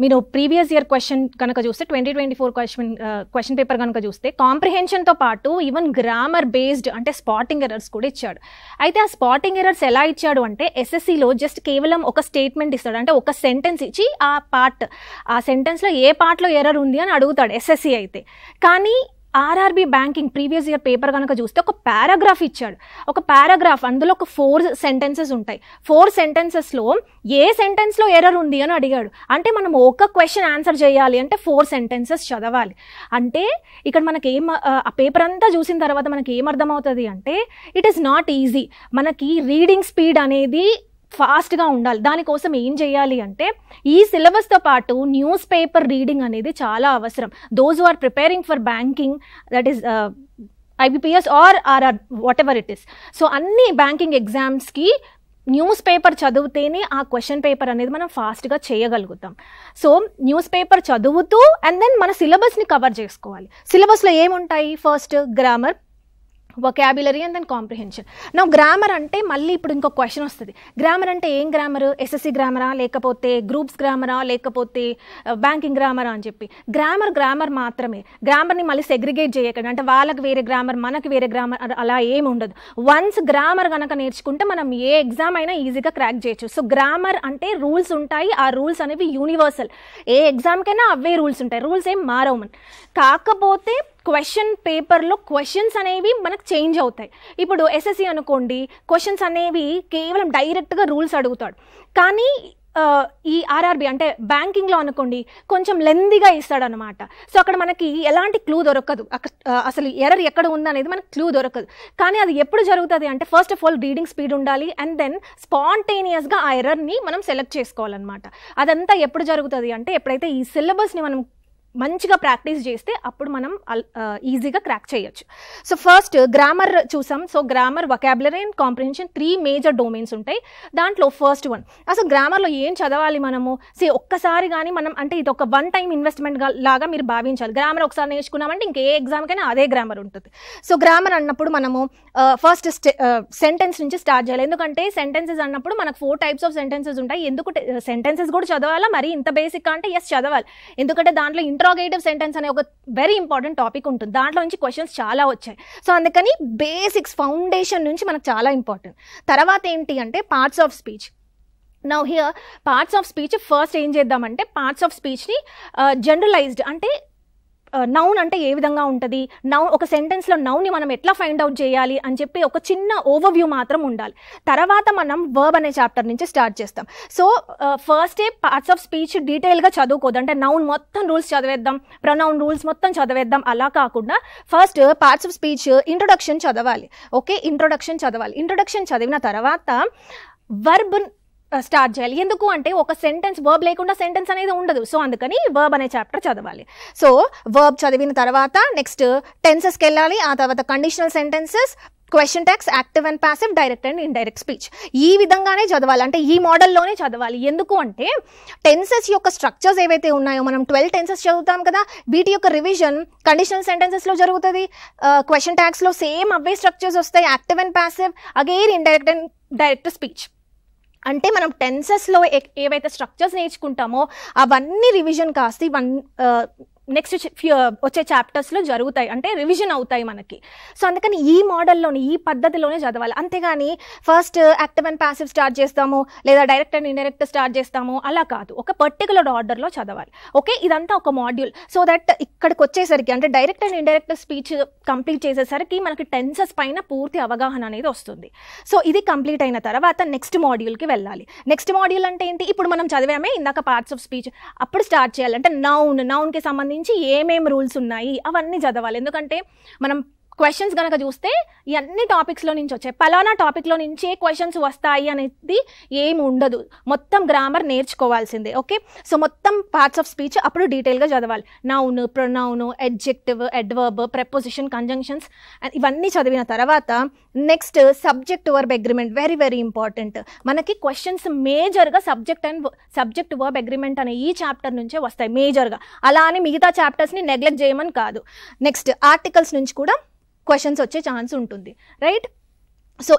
మీరు ప్రీవియస్ ఇయర్ క్వశ్చన్ కనుక చూస్తే 2024 క్వశ్చన్ పేపర్ కనుక చూస్తే కాంప్రిహెన్షన్తో పాటు ఈవెన్ గ్రామర్ బేస్డ్ అంటే స్పాటింగ్ ఎర్రర్స్ కూడా ఇచ్చాడు. అయితే ఆ స్పాటింగ్ ఎర్రర్స్ ఎలా ఇచ్చాడు అంటే ఎస్ఎస్సిలో జస్ట్ కేవలం ఒక స్టేట్మెంట్ ఇస్తాడు, అంటే ఒక సెంటెన్స్ ఇచ్చి ఆ సెంటెన్స్లో ఏ పార్ట్లో ఎర్రర్ ఉంది అని అడుగుతాడు ఎస్ఎస్సి అయితే. కానీ RRB banking previous year paper కనుక చూస్తే ఒక పారాగ్రాఫ్ ఇచ్చాడు. ఒక పారాగ్రాఫ్ అందులో ఒక 4 సెంటెన్సెస్ ఉంటాయి. 4 సెంటెన్సెస్లో ఏ సెంటెన్స్లో ఎర్రర్ ఉంది అని అడిగాడు. అంటే మనం ఒక క్వశ్చన్ ఆన్సర్ చేయాలి అంటే 4 సెంటెన్సెస్ చదవాలి. అంటే ఇక్కడ మనకి ఆ పేపర్ అంతా చూసిన తర్వాత మనకి ఏమర్థమవుతుంది అంటే ఇట్ ఈస్ నాట్ ఈజీ. మనకి రీడింగ్ స్పీడ్ అనేది ఫాస్ట్గా ఉండాలి. దానికోసం ఏం చేయాలి అంటే ఈ సిలబస్తో పాటు న్యూస్ పేపర్ రీడింగ్ అనేది చాలా అవసరం. Those who are preparing for banking that is IBPS or RR whatever it is. So అన్ని బ్యాంకింగ్ ఎగ్జామ్స్కి న్యూస్ పేపర్ చదివితేనే ఆ క్వశ్చన్ పేపర్ అనేది మనం ఫాస్ట్గా చేయగలుగుతాం. సో న్యూస్ పేపర్ చదువుతూ అండ్ దెన్ మన సిలబస్ని కవర్ చేసుకోవాలి. సిలబస్లో ఏముంటాయి? First grammar, vocabulary and then comprehension. నా గ్రామర్ అంటే మళ్ళీ ఇప్పుడు ఇంకో క్వశ్చన్ వస్తుంది. గ్రామర్ అంటే ఏం గ్రామర్? ఎస్ఎస్సి గ్రామరా, లేకపోతే గ్రూప్స్ గ్రామరా, లేకపోతే బ్యాంకింగ్ గ్రామరా అని చెప్పి. గ్రామర్ మాత్రమే. గ్రామర్ని మళ్ళీ సెగ్రిగేట్ చేయకండి, అంటే వాళ్ళకి వేరే గ్రామర్ మనకి వేరే గ్రామర్ అలా ఏమి ఉండదు. వన్స్ గ్రామర్ కనుక నేర్చుకుంటే మనం ఏ ఎగ్జామ్ అయినా ఈజీగా క్రాక్ చేయొచ్చు. సో గ్రామర్ అంటే రూల్స్ ఉంటాయి, ఆ రూల్స్ అనేవి యూనివర్సల్, ఏ ఎగ్జామ్కైనా అవే రూల్స్ ఉంటాయి, రూల్స్ ఏం మారవు. కాకపోతే క్వశ్చన్ పేపర్లో క్వశ్చన్స్ అనేవి మనకు చేంజ్ అవుతాయి. ఇప్పుడు ఎస్ఎస్సి అనుకోండి, క్వశ్చన్స్ అనేవి కేవలం డైరెక్ట్గా రూల్స్ అడుగుతాడు. కానీ ఈ ఆర్ఆర్బి అంటే బ్యాంకింగ్లో అనుకోండి కొంచెం లెందీగా ఇస్తాడనమాట. సో అక్కడ మనకి ఎలాంటి క్లూ దొరకదు, అసలు ఎర్రర్ ఎక్కడ ఉందనేది మనకు క్లూ దొరకదు. కానీ అది ఎప్పుడు జరుగుతుంది అంటే first of all reading speed ఉండాలి అండ్ దెన్ స్పాంటేనియస్గా ఆ ఎర్రర్ని మనం సెలెక్ట్ చేసుకోవాలన్నమాట. అదంతా ఎప్పుడు జరుగుతుంది అంటే ఎప్పుడైతే ఈ సిలబస్ని మనం మంచిగా ప్రాక్టీస్ చేస్తే అప్పుడు మనం ఈజీగా క్రాక్ చేయొచ్చు. సో ఫస్ట్ గ్రామర్ చూసాం. So grammar, vocabulary and comprehension 3 major domains ఉంటాయి. దాంట్లో ఫస్ట్ వన్ అసలు గ్రామర్లో ఏం చదవాలి మనము? ఒక్కసారి కానీ మనం అంటే ఇది ఒక 1 టైం ఇన్వెస్ట్మెంట్ లాగా మీరు భావించాలి. గ్రామర్ ఒకసారి నేర్చుకున్నామంటే ఇంకే ఎగ్జామ్కైనా అదే గ్రామర్ ఉంటుంది. సో గ్రామర్ అన్నప్పుడు మనము ఫస్ట్ సెంటెన్స్ నుంచి స్టార్ట్ చేయాలి. ఎందుకంటే సెంటెన్సెస్ అన్నప్పుడు మనకు 4 టైప్స్ ఆఫ్ సెంటెన్సెస్ ఉంటాయి. ఎందుకు సెంటెన్సెస్ కూడా చదవాలా? మరి ఇంత బేసిక్ అంటే ఎస్ చదవాలి. ఎందుకంటే దాంట్లో ఇంట్రాగేటివ్ సెంటెన్స్ అనే ఒక వెరీ ఇంపార్టెంట్ టాపిక్ ఉంటుంది. దాంట్లో నుంచి క్వశ్చన్స్ చాలా వచ్చాయి. సో అందుకని బేసిక్స్ ఫౌండేషన్ నుంచి మనకు చాలా ఇంపార్టెంట్. తర్వాత ఏంటి అంటే parts of speech. Now here parts of speech first ఏం చేద్దామంటే పార్ట్స్ ఆఫ్ స్పీచ్ని జనరలైజ్డ్ అంటే నౌన్ అంటే ఏ విధంగా ఉంటుంది, నౌన్ ఒక సెంటెన్స్లో నౌన్ని మనం ఎట్లా ఫైండ్ అవుట్ చేయాలి అని చెప్పి ఒక చిన్న ఓవర్వ్యూ మాత్రం ఉండాలి. తర్వాత మనం వర్బ్ అనే చాప్టర్ నుంచి స్టార్ట్ చేస్తాం. So first parts of speech డీటెయిల్గా చదువుకోదు, అంటే నౌన్ మొత్తం రూల్స్ చదివేద్దాం, ప్రొనౌన్ రూల్స్ మొత్తం చదివేద్దాం అలా కాకుండా first parts of speech introduction చదవాలి. ఓకే, ఇంట్రొడక్షన్ చదవాలి. ఇంట్రొడక్షన్ చదివిన తర్వాత వర్బ్ స్టార్ట్ చేయాలి. ఎందుకు అంటే ఒక సెంటెన్స్ వర్బ్ లేకుండా సెంటెన్స్ అనేది ఉండదు. సో అందుకని వర్బ్ అనే చాప్టర్ చదవాలి. సో వర్బ్ చదివిన తర్వాత నెక్స్ట్ టెన్సెస్కి వెళ్ళాలి. ఆ తర్వాత conditional sentences, question tags, active and passive, direct and indirect speech. ఈ విధంగానే చదవాలి, అంటే ఈ మోడల్లోనే చదవాలి. ఎందుకు అంటే టెన్సెస్ యొక్క స్ట్రక్చర్స్ ఏవైతే ఉన్నాయో, మనం 12 టెన్సెస్ చదువుతాం కదా, వీటి యొక్క రివిజన్ కండిషనల్ సెంటెన్సెస్లో జరుగుతుంది, క్వశ్చన్ ట్యాగ్స్లో సేమ్ అవే స్ట్రక్చర్స్ వస్తాయి, active and passive, again indirect and direct speech. అంటే మనం టెన్సెస్లో ఏవైతే స్ట్రక్చర్స్ నేర్చుకుంటామో అవన్నీ రివిజన్ కాస్త నెక్స్ట్ వచ్చే చాప్టర్స్లో జరుగుతాయి, అంటే రివిజన్ అవుతాయి మనకి. సో అందుకని ఈ మోడల్లోని ఈ పద్ధతిలోనే చదవాలి. అంతేగాని first active and passive start చేస్తాము లేదా డైరెక్ట్ అండ్ ఇండైరెక్ట్ స్టార్ట్ చేస్తాము అలా కాదు, ఒక పర్టికులర్ ఆర్డర్లో చదవాలి. ఓకే, ఇదంతా ఒక మాడ్యూల్. సో దట్ ఇక్కడికి వచ్చేసరికి అంటే direct and indirect speech complete చేసేసరికి మనకి టెన్సెస్ పైన పూర్తి అవగాహన అనేది వస్తుంది. సో ఇది కంప్లీట్ అయిన తర్వాత నెక్స్ట్ మాడ్యూల్కి వెళ్ళాలి. నెక్స్ట్ మాడ్యూల్ అంటే ఏంటి, ఇప్పుడు మనం చదివామే ఇందాక పార్ట్స్ ఆఫ్ స్పీచ్, అప్పుడు స్టార్ట్ చేయాలి. అంటే నౌన్కి సంబంధించి ఏమేం రూల్స్ ఉన్నాయి అవన్నీ చదవాలి. ఎందుకంటే మనం క్వశ్చన్స్ కనుక చూస్తే ఇవన్నీ టాపిక్స్లో నుంచి వచ్చాయి, పలానా టాపిక్లో నుంచే క్వశ్చన్స్ వస్తాయి అనేది ఏమి ఉండదు, మొత్తం గ్రామర్ నేర్చుకోవాల్సిందే. ఓకే, సో మొత్తం పార్ట్స్ ఆఫ్ స్పీచ్ అప్పుడు డీటెయిల్గా చదవాలి. Noun, pronoun, adjective, adverb, preposition, conjunctions ఇవన్నీ చదివిన తర్వాత next subject verb agreement, very very important. మనకి క్వశ్చన్స్ మేజర్గా సబ్జెక్ట్ వర్బ్ అగ్రిమెంట్ అనే ఈ చాప్టర్ నుంచే వస్తాయి మేజర్గా, అలా అని మిగతా చాప్టర్స్ని నెగ్లెక్ట్ చేయమని కాదు. నెక్స్ట్ ఆర్టికల్స్ నుంచి కూడా క్వశ్చన్స్ వచ్చే ఛాన్స్ ఉంటుంది, రైట్. సో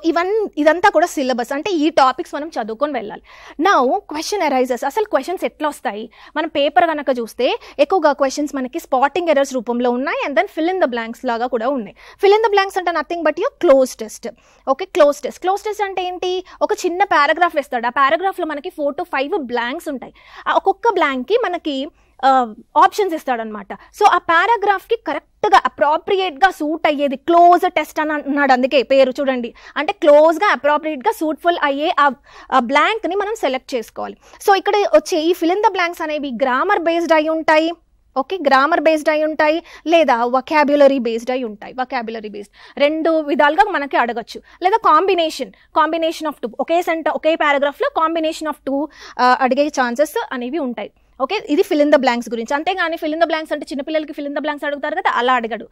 ఇదంతా కూడా సిలబస్, అంటే ఈ టాపిక్స్ మనం చదువుకొని వెళ్ళాలి. నౌ క్వశ్చన్ అరైజెస్, అసలు క్వశ్చన్స్ ఎట్లా వస్తాయి, మనం పేపర్ కనుక చూస్తే ఎక్కువగా క్వశ్చన్స్ మనకి స్పాటింగ్ ఎర్రర్స్ రూపంలో ఉన్నాయి, and then fill in the blanks లాగా కూడా ఉన్నాయి. ఫిల్ ఇన్ ద బ్లాంక్స్ అంటే nothing but your cloze test. Okay, cloze test అంటే ఏంటి, ఒక చిన్న పారాగ్రాఫ్ వేస్తాడు, ఆ పారాగ్రాఫ్లో మనకి 4 to 5 బ్లాంక్స్ ఉంటాయి, ఒక్కొక్క బ్లాంక్కి మనకి ఆప్షన్స్ ఇస్తాడనమాట. సో ఆ పారాగ్రాఫ్కి కరెక్ట్గా అప్రాప్రియేట్గా సూట్ అయ్యేది క్లోజ్ టెస్ట్ అని అన్నాడు, అందుకే పేరు చూడండి. అంటే క్లోజ్గా అప్రాప్రియేట్గా సూట్ఫుల్ అయ్యే ఆ బ్లాంక్ని మనం సెలెక్ట్ చేసుకోవాలి. సో ఇక్కడ వచ్చే ఈ ఫిల్ ఇన్ ద బ్లాంక్స్ అనేవి గ్రామర్ బేస్డ్ అయి ఉంటాయి. ఓకే, గ్రామర్ బేస్డ్ అయి ఉంటాయి లేదా వొకాబ్యులరీ బేస్డ్ అయి ఉంటాయి. వొకాబ్యులరీ బేస్డ్ 2 విధాలుగా మనకి అడగచ్చు, లేదా కాంబినేషన్ ఆఫ్ 2, ఒకే పారాగ్రాఫ్లో కాంబినేషన్ ఆఫ్ 2 అడిగే ఛాన్సెస్ అనేవి ఉంటాయి. ఓకే, ఇది ఫిల్ ఇన్ ద బ్లాంక్స్ గురించి. అంతేగాని ఫిల్ ఇన్ ద బ్లాంక్స్ అంటే చిన్నపిల్లలకి ఫిల్ ఇన్ ద బ్లాంక్స్ అడుగుతారు కదా, అలా అడగడు.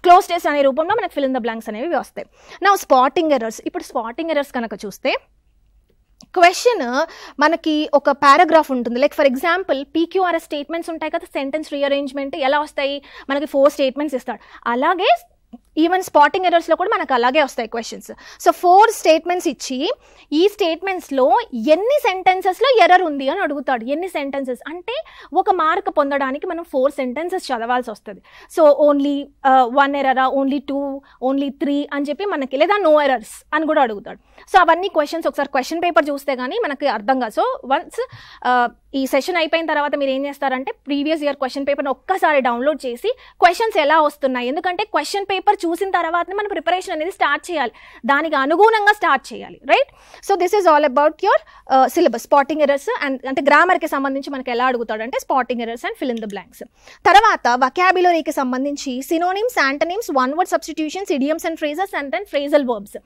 క్లోజ్ టెస్ట్ అనే రూపంలో మనకు ఫిల్ ఇన్ ద బ్లాంక్స్ అనేవి వస్తాయి. నా స్పాటింగ్ ఎర్రర్స్, ఇప్పుడు స్పాటింగ్ ఎర్రర్స్ కనుక చూస్తే క్వశ్చన్ మనకి ఒక పారాగ్రాఫ్ ఉంటుంది, like for example PQRS statements ఉంటాయి కదా, సెంటెన్స్ రీఅరేంజ్మెంట్ ఎలా వస్తాయి, మనకి 4 స్టేట్మెంట్స్ ఇస్తాడు. అలాగే ఈవెన్ స్పాటింగ్ ఎర్రర్స్లో కూడా మనకు అలాగే వస్తాయి క్వశ్చన్స్. సో 4 స్టేట్మెంట్స్ ఇచ్చి ఈ స్టేట్మెంట్స్లో ఎన్ని సెంటెన్సెస్లో ఎర్రర్ ఉంది అని అడుగుతాడు. ఎన్ని సెంటెన్సెస్ అంటే ఒక మార్క్ పొందడానికి మనం 4 సెంటెన్సెస్ చదవాల్సి వస్తుంది. సో ఓన్లీ 1 ఎర్రరా, ఓన్లీ 2, ఓన్లీ 3 అని చెప్పి మనకి, లేదా నో ఎర్రర్స్ అని కూడా అడుగుతాడు. సో అవన్నీ క్వశ్చన్స్ ఒకసారి క్వశ్చన్ పేపర్ చూస్తే కానీ మనకి అర్థం కాదు. సో వన్స్ ఈ సెషన్ అయిపోయిన తర్వాత మీరు ఏం చేస్తారంటే ప్రీవియస్ ఇయర్ క్వశ్చన్ పేపర్ని ఒక్కసారి డౌన్లోడ్ చేసి క్వశ్చన్స్ ఎలా వస్తున్నాయి, ఎందుకంటే క్వశ్చన్ పేపర్ చూసిన తర్వాతనే మనం ప్రిపరేషన్ అనేది స్టార్ట్ చేయాలి, దానికి అనుగుణంగా స్టార్ట్ చేయాలి, right. So this is all about your syllabus. Spotting errors and అంటే గ్రామర్కి సంబంధించి మనకి ఎలా అడుగుతాడంటే spotting errors and fill in the blanks. తర్వాత వొకాబులరీకి సంబంధించి synonyms, antonyms, one word substitutions, idioms and phrases and then phrasal verbs.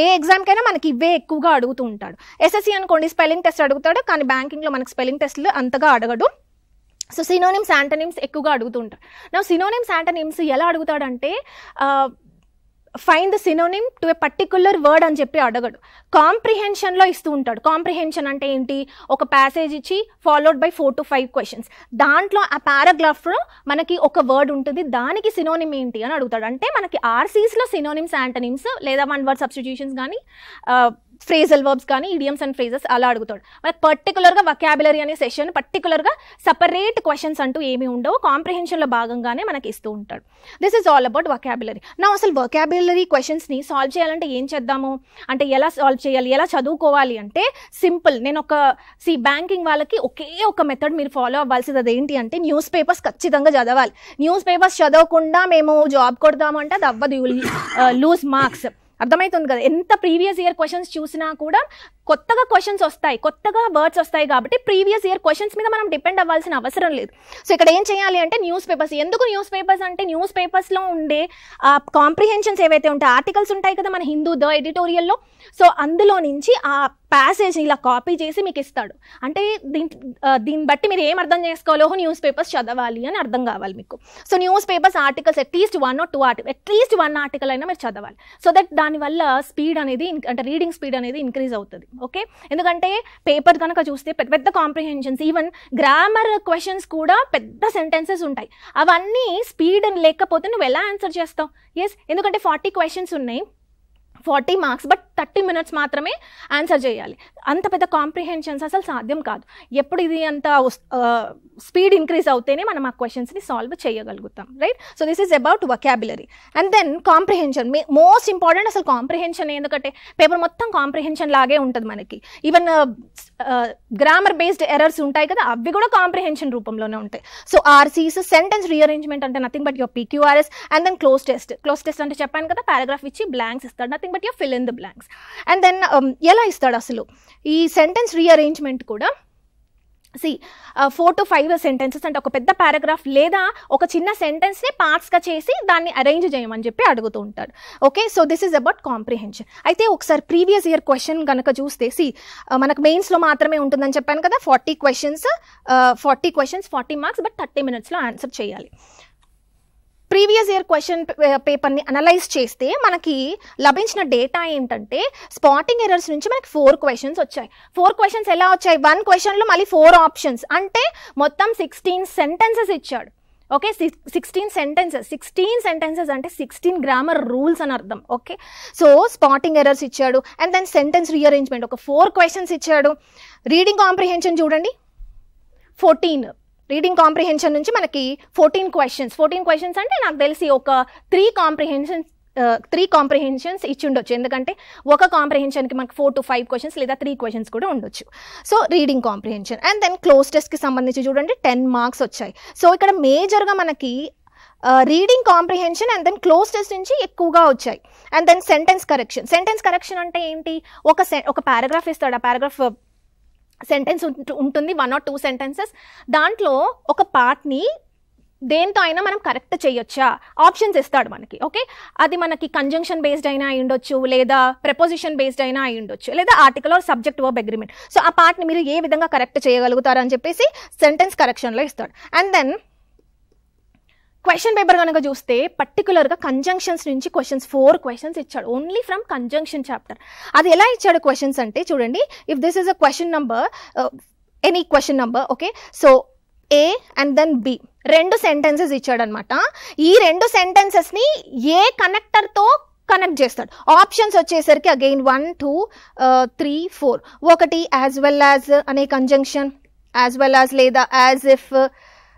ఏ ఎగ్జామ్కైనా మనకి ఇవే ఎక్కువగా అడుగుతూ ఉంటాడు. SSC అనుకోండి స్పెల్లింగ్ టెస్ట్ అడుగుతాడు, కానీ బ్యాంకింగ్లో మనకి స్పెల్లింగ్ టెస్ట్లు అంతగా అడగడు. సో సినోనిమ్స్, యాంటనిమ్స్ ఎక్కువగా అడుగుతూ ఉంటారు. నా సినోనిమ్స్, యాంటనిమ్స్ ఎలా అడుగుతాడంటే find the synonym to a particular word అని చెప్పి అడగడు, కాంప్రిహెన్షన్లో ఇస్తూ ఉంటాడు. కాంప్రిహెన్షన్ అంటే ఏంటి, ఒక ప్యాసేజ్ ఇచ్చి ఫాలోడ్ బై 4 to 5 క్వశ్చన్స్, దాంట్లో ఆ పారాగ్రాఫ్లో మనకి ఒక వర్డ్ ఉంటుంది, దానికి సినోనిమ్ ఏంటి అని అడుగుతాడు. అంటే మనకి RCSలో సినోనిమ్స్, యాంటనిమ్స్ లేదా వన్ వర్డ్ సబ్స్టిట్యూషన్స్ కానీ ఫ్రేజల్ వర్బ్స్ కానీ ఇడియమ్స్ అండ్ ఫ్రేజెస్ అలా అడుగుతాడు. మనకి పర్టికులర్గా వొకాబులరీ అనే సెషన్ పర్టికులర్గా సపరేట్ క్వశ్చన్స్ అంటూ ఏమీ ఉండవు, కాంప్రిహెన్షన్లో భాగంగానే మనకి ఇస్తూ ఉంటాడు. This is all about vocabulary. నా అసలు వొకాబులరీ క్వశ్చన్స్ని సాల్వ్ చేయాలంటే ఏం చేద్దాము అంటే ఎలా సాల్వ్ చేయాలి, ఎలా చదువుకోవాలి అంటే సింపుల్. నేను బ్యాంకింగ్ వాళ్ళకి ఒకే ఒక మెథడ్ మీరు ఫాలో అవ్వాల్సింది అదేంటి అంటే న్యూస్ పేపర్స్ ఖచ్చితంగా చదవాలి. న్యూస్ పేపర్స్ చదవకుండా మేము జాబ్ కొడదాము అంటే అది అవ్వదు, లూజ్ మార్క్స్. అర్థమవుతుంది కదా. ఎంత ప్రీవియస్ ఇయర్ క్వశ్చన్స్ చూసినా కూడా కొత్తగా క్వశ్చన్స్ వస్తాయి, కొత్తగా వర్డ్స్ వస్తాయి కాబట్టి ప్రీవియస్ ఇయర్ క్వశ్చన్స్ మీద మనం డిపెండ్ అవ్వాల్సిన అవసరం లేదు. సో ఇక్కడ ఏం చేయాలి అంటే న్యూస్ పేపర్స్. ఎందుకు న్యూస్ పేపర్స్ అంటే న్యూస్ పేపర్స్లో ఉండే కాంప్రిహెన్షన్స్ ఏవైతే ఉంటాయి, ఆర్టికల్స్ ఉంటాయి కదా మన హిందూ ద ఎడిటోరియల్లో, సో అందులో నుంచి ఆ ప్యాసేజ్ ఇలా కాపీ చేసి మీకు ఇస్తాడు. అంటే దీన్ని బట్టి మీరు ఏం అర్థం చేసుకోవాలో న్యూస్ పేపర్స్ చదవాలి అని అర్థం కావాలి మీకు. So news papers articles at least 1 or 2 article, at least 1 article అయినా మీరు చదవాలి. సో దట్ దానివల్ల స్పీడ్ అనేది అంటే రీడింగ్ స్పీడ్ అనేది ఇంక్రీజ్ అవుతుంది. ఓకే, ఎందుకంటే పేపర్ కనుక చూస్తే పెద్ద పెద్ద కాంప్రిహెన్షన్స్, ఈవెన్ గ్రామర్ క్వశ్చన్స్ కూడా పెద్ద సెంటెన్సెస్ ఉంటాయి. అవన్నీ స్పీడ్ లేకపోతే నువ్వు ఎలా ఆన్సర్ చేస్తావు? ఎస్, ఎందుకంటే 40 క్వశ్చన్స్ ఉన్నాయి, 40 మార్క్స్, బట్ 30 minutes మాత్రమే ఆన్సర్ చేయాలి. అంత పెద్ద కాంప్రిహెన్షన్స్ అసలు సాధ్యం కాదు. ఎప్పుడు ఇది అంత స్పీడ్ ఇంక్రీజ్ అవుతేనే మనం ఆ క్వశ్చన్స్ని సాల్వ్ చేయగలుగుతాం, right? So this is about vocabulary. And then comprehension most important. అసలు కాంప్రిహెన్షన్ ఎందుకంటే పేపర్ మొత్తం కాంప్రిహెన్షన్ లాగే ఉంటుంది మనకి. ఈవెన్ గ్రామర్ బేస్డ్ ఎర్రర్స్ ఉంటాయి కదా, అవి కూడా కాంప్రిహెన్షన్ రూపంలోనే ఉంటాయి. సో ఆర్సీస్, సెంటెన్స్ రీఅరేంజ్మెంట్ అంటే nothing but your PQRS. And then cloze test. Cloze test అంటే చెప్పాను కదా, పారాగ్రాఫ్ ఇచ్చి బ్లాంక్స్ ఇస్తాడు, nothing but your fill in the blanks. And then ఎలా ఇస్తాడు అసలు ఈ సెంటెన్స్ రీఅరేంజ్మెంట్ కూడా? 4 to 5 సెంటెన్సెస్ అంటే ఒక పెద్ద పారాగ్రాఫ్ లేదా ఒక చిన్న సెంటెన్స్ని పార్ట్స్గా చేసి దాన్ని అరేంజ్ చేయమని చెప్పి అడుగుతూ ఉంటాడు. Okay, so this is about comprehension. అయితే ఒకసారి ప్రీవియస్ ఇయర్ క్వశ్చన్ కనుక చూస్తే మనకు మెయిన్స్లో మాత్రమే ఉంటుందని చెప్పాను కదా, 40 క్వశ్చన్స్ 40 మార్క్స్, బట్ 30 minutesలో ఆన్సర్ చేయాలి. ప్రీవియస్ ఇయర్ క్వశ్చన్ పేపర్ని అనలైజ్ చేస్తే మనకి లభించిన డేటా ఏంటంటే స్పాటింగ్ ఎర్రర్స్ నుంచి మనకి 4 క్వశ్చన్స్ వచ్చాయి. 4 క్వశ్చన్స్ ఎలా వచ్చాయి? 1 క్వశ్చన్లో మళ్ళీ 4 ఆప్షన్స్, అంటే మొత్తం 16 సెంటెన్సెస్ ఇచ్చాడు. ఓకే, 16 సెంటెన్సెస్ అంటే 16 గ్రామర్ రూల్స్ అని అర్థం. ఓకే, సో స్పాటింగ్ ఎర్రర్స్ ఇచ్చాడు. అండ్ దెన్ సెంటెన్స్ రీఅరేంజ్మెంట్ ఒక 4 క్వశ్చన్స్ ఇచ్చాడు. రీడింగ్ కాంప్రిహెన్షన్ చూడండి, 14. రీడింగ్ కాంప్రిహెన్షన్ నుంచి మనకి 14 క్వశ్చన్స్ అంటే నాకు తెలిసి ఒక 3 కాంప్రిహెన్షన్స్ ఇచ్చి ఉండొచ్చు. ఎందుకంటే ఒక కాంప్రిహెన్షన్కి మనకి 4 to 5 క్వశ్చన్స్ లేదా 3 క్వశ్చన్స్ కూడా ఉండొచ్చు. So reading comprehension. And then cloze టెస్ట్కి సంబంధించి చూడండి 10 మార్క్స్ వచ్చాయి. సో ఇక్కడ మేజర్గా మనకి reading comprehension and then cloze test నుంచి ఎక్కువగా వచ్చాయి. అండ్ దెన్ సెంటెన్స్ కరెక్షన్ అంటే ఏంటి? ఒక పారాగ్రాఫ్ ఇస్తాడు, ఆ పారాగ్రాఫ్ సెంటెన్స్ ఉంటుంది, 1 or 2 సెంటెన్సెస్. దాంట్లో ఒక పార్ట్ని దేంతో అయినా మనం కరెక్ట్ చేయొచ్చా? ఆప్షన్స్ ఇస్తాడు మనకి. ఓకే, అది మనకి కంజంక్షన్ బేస్డ్ అయినా అయి ఉండొచ్చు, లేదా ప్రెపోజిషన్ బేస్డ్ అయినా అయి ఉండొచ్చు, లేదా article are subject verb agreement. So ఆ పార్ట్ని మీరు ఏ విధంగా కరెక్ట్ చేయగలుగుతారు అని చెప్పేసి సెంటెన్స్ కరెక్షన్లో ఇస్తాడు. అండ్ దెన్ క్వశ్చన్ పేపర్ కనుక చూస్తే పర్టికులర్గా కంజంక్షన్స్ నుంచి 4 క్వశ్చన్స్ ఇచ్చాడు, ఓన్లీ ఫ్రమ్ కంజంక్షన్ చాప్టర్. అది ఎలా ఇచ్చాడు క్వశ్చన్స్ అంటే చూడండి, if this is a question number, any question number, okay, so A and then B 2 sentences ఇచ్చాడు అనమాట. ఈ 2 సెంటెన్సెస్ని ఏ కనెక్టర్తో కనెక్ట్ చేస్తాడు. ఆప్షన్స్ వచ్చేసరికి అగైన్ 1, 2, 3, 4. ఒకటి యాజ్ వెల్ యాజ్ అనే కంజంక్షన్, యాజ్ వెల్ యాజ్ లేదా as if,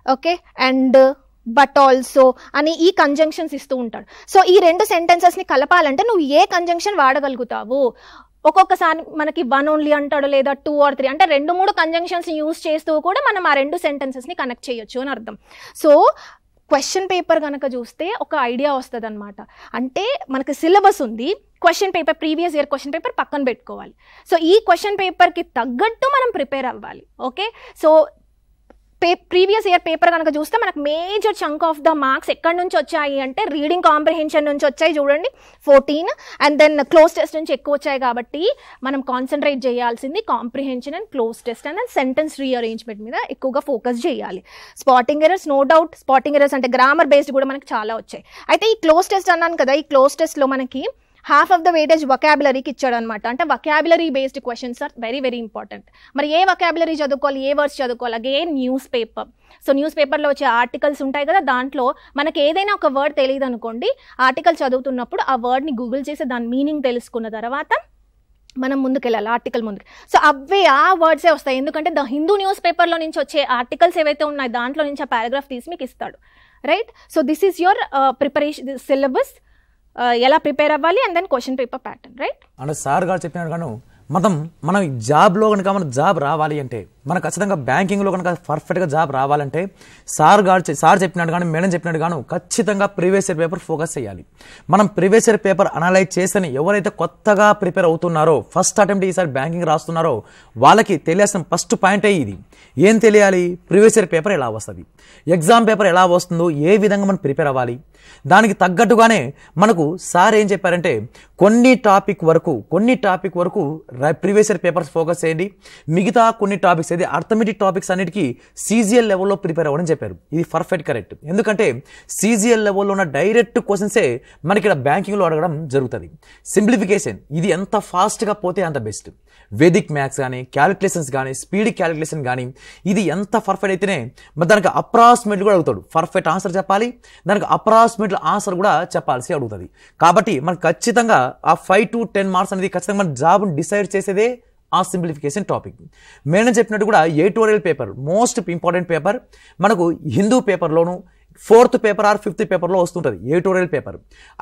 okay, and but also అని ఈ కంజంక్షన్స్ ఇస్తూ ఉంటాడు. సో ఈ 2 సెంటెన్సెస్ని కలపాలంటే నువ్వు ఏ కంజంక్షన్ వాడగలుగుతావు? ఒక్కొక్కసారి మనకి 1 ఓన్లీ అంటాడు, లేదా 2 or 3 అంటే 2-3 కంజంక్షన్స్ యూజ్ చేస్తూ కూడా మనం ఆ 2 సెంటెన్సెస్ని కనెక్ట్ చేయొచ్చు అని అర్థం. సో క్వశ్చన్ పేపర్ కనుక చూస్తే ఒక ఐడియా వస్తుంది అనమాట. అంటే మనకి సిలబస్ ఉంది, question paper previous year question paper పక్కన పెట్టుకోవాలి. సో ఈ క్వశ్చన్ పేపర్కి తగ్గట్టు మనం ప్రిపేర్ అవ్వాలి. Okay, so previous year paper కనుక చూస్తే మనకు major chunk of the marks ఎక్కడి నుంచి వచ్చాయి అంటే రీడింగ్ కాంప్రిహెన్షన్ నుంచి వచ్చాయి చూడండి 14, అండ్ దెన్ క్లోజ్ టెస్ట్ నుంచి ఎక్కువ వచ్చాయి. కాబట్టి మనం కాన్సన్ట్రేట్ చేయాల్సింది comprehension and cloze test and then sentence rearrangement మీద ఎక్కువగా ఫోకస్ చేయాలి. Spotting errors no doubt, spotting errors అంటే గ్రామర్ బేస్డ్ కూడా మనకి చాలా వచ్చాయి. అయితే ఈ క్లోజ్ టెస్ట్ అన్నాను కదా, ఈ క్లోజ్ టెస్ట్లో మనకి half of the weightage వొకాబులరీకి ఇచ్చాడు అనమాట. అంటే vocabulary based questions are very very important. మరి ఏ వొకాబులరీ చదువుకోవాలి, ఏ వర్డ్స్ చదువుకోవాలి? Again newspaper. So news పేపర్లో వచ్చే ఆర్టికల్స్ ఉంటాయి కదా, దాంట్లో మనకి ఏదైనా ఒక వర్డ్ తెలియదు అనుకోండి, ఆర్టికల్ చదువుతున్నప్పుడు ఆ వర్డ్ని గూగుల్ చేసి దాని మీనింగ్ తెలుసుకున్న తర్వాత మనం ముందుకెళ్ళాలి ఆర్టికల్ ముందుకు. సో అవే ఆ వర్డ్సే వస్తాయి, ఎందుకంటే ద హిందూ న్యూస్ పేపర్లో నుంచి వచ్చే ఆర్టికల్స్ ఏవైతే ఉన్నాయి దాంట్లో నుంచి ఆ పారాగ్రాఫ్ తీసి మీకు ఇస్తాడు, right? So this is your preparation syllabus, ఎలా ప్రిపేర్ అవ్వాలి, and then question paper pattern, right? అంటే సార్ గారు చెప్పినాడు గాను మనం జాబ్లో కనుక మన జాబ్ రావాలి అంటే, మనకు ఖచ్చితంగా బ్యాంకింగ్లో కనుక పర్ఫెక్ట్గా జాబ్ రావాలంటే సార్ చెప్పినట్టు కానీ మేడం చెప్పినట్టు గాను ఖచ్చితంగా ప్రీవియస్ ఇయర్ పేపర్ ఫోకస్ చేయాలి. మనం ప్రీవియస్ ఇయర్ పేపర్ అనలైజ్ చేసని ఎవరైతే కొత్తగా ప్రిపేర్ అవుతున్నారో, ఫస్ట్ అటెంప్ట్ ఈసారి బ్యాంకింగ్ రాస్తున్నారో వాళ్ళకి తెలియాల్సిన ఫస్ట్ పాయింటే ఇది. ఏం తెలియాలి? ప్రీవియస్ ఇయర్ పేపర్ ఎలా వస్తుంది, ఎగ్జామ్ పేపర్ ఎలా వస్తుందో, ఏ విధంగా మనం ప్రిపేర్ అవ్వాలి. దానికి తగ్గట్టుగానే మనకు సార్ ఏం చెప్పారంటే కొన్ని టాపిక్ వరకు ప్రీవియస్ ఇయర్ పేపర్స్ ఫోకస్ చేయండి, మిగతా కొన్ని టాపిక్స్ అయితే అర్థమెటిక్ టాపిక్స్ అన్నిటికీ సీజీఎల్ లెవెల్లో ప్రిపేర్ అవ్వడం చెప్పారు. ఇది పర్ఫెక్ట్ కరెక్ట్, ఎందుకంటే సీజీఎల్ లెవెల్లో ఉన్న డైరెక్ట్ క్వశ్చన్సే మనకి ఇక్కడ బ్యాంకింగ్లో అడగడం జరుగుతుంది. సింప్లిఫికేషన్ ఇది ఎంత ఫాస్ట్గా పోతే అంత బెస్ట్. వేదిక్ మ్యాథ్స్ కానీ, క్యాలిక్యులేషన్స్ కానీ, స్పీడ్ క్యాలిక్యులేషన్ కానీ ఇది ఎంత పర్ఫెక్ట్ అయితేనే మరి దానికి అప్రాక్సిమేట్ కూడా అడుగుతాడు. పర్ఫెక్ట్ ఆన్సర్ చెప్పాలి, దానికి అప్రాక్సిమేట్ ఆన్సర్ కూడా చెప్పాల్సి అడుగుతుంది. కాబట్టి మనకు ఖచ్చితంగా ఆ 5 to 10 మార్క్స్ అనేది ఖచ్చితంగా మన జాబ్ని డిసైడ్ చేసేదే ఆ సింప్లిఫికేషన్ టాపిక్. మేడం చెప్పినట్టు కూడా editorial paper most important paper. మనకు Hindu పేపర్లోను 4th paper are 5th పేపర్లో వస్తుంటుంది ఎడిటోరియల్ పేపర్.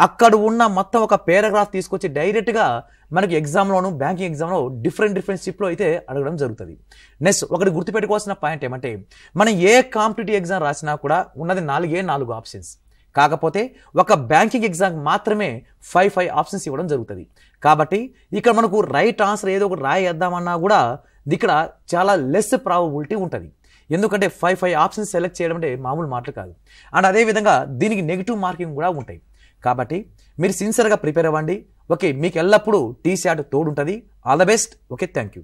అక్కడ ఉన్న మొత్తం ఒక పేరాగ్రాఫ్ తీసుకొచ్చి డైరెక్ట్గా మనకి ఎగ్జామ్లోను బ్యాంకింగ్ ఎగ్జామ్లో డిఫరెంట్ షిప్లో అయితే అడగడం జరుగుతుంది. నెక్స్ట్ ఒకటి గుర్తుపెట్టుకోవాల్సిన పాయింట్ ఏమంటే, మనం ఏ కాంపిటేటివ్ ఎగ్జామ్ రాసినా కూడా ఉన్నది 4 ఆప్షన్స్. కాకపోతే ఒక బ్యాంకింగ్ ఎగ్జామ్ మాత్రమే 5 ఆప్షన్స్ ఇవ్వడం జరుగుతుంది. కాబట్టి ఇక్కడ మనకు రైట్ ఆన్సర్ ఏదో ఒకటి రాయేద్దామన్నా కూడా ఇక్కడ చాలా లెస్ ప్రాబబిలిటీ ఉంటుంది. ఎందుకంటే 5 ఆప్షన్స్ సెలెక్ట్ చేయడం అంటే మామూలు మాటలు కాదు. అండ్ అదేవిధంగా దీనికి నెగిటివ్ మార్కింగ్ కూడా ఉంటాయి. కాబట్టి మీరు సిన్సియర్గా ప్రిపేర్ అవ్వండి. ఓకే, మీకు ఎల్లప్పుడూ టీశాట్ తోడు ఉంటుంది. All the best. Okay, thank you.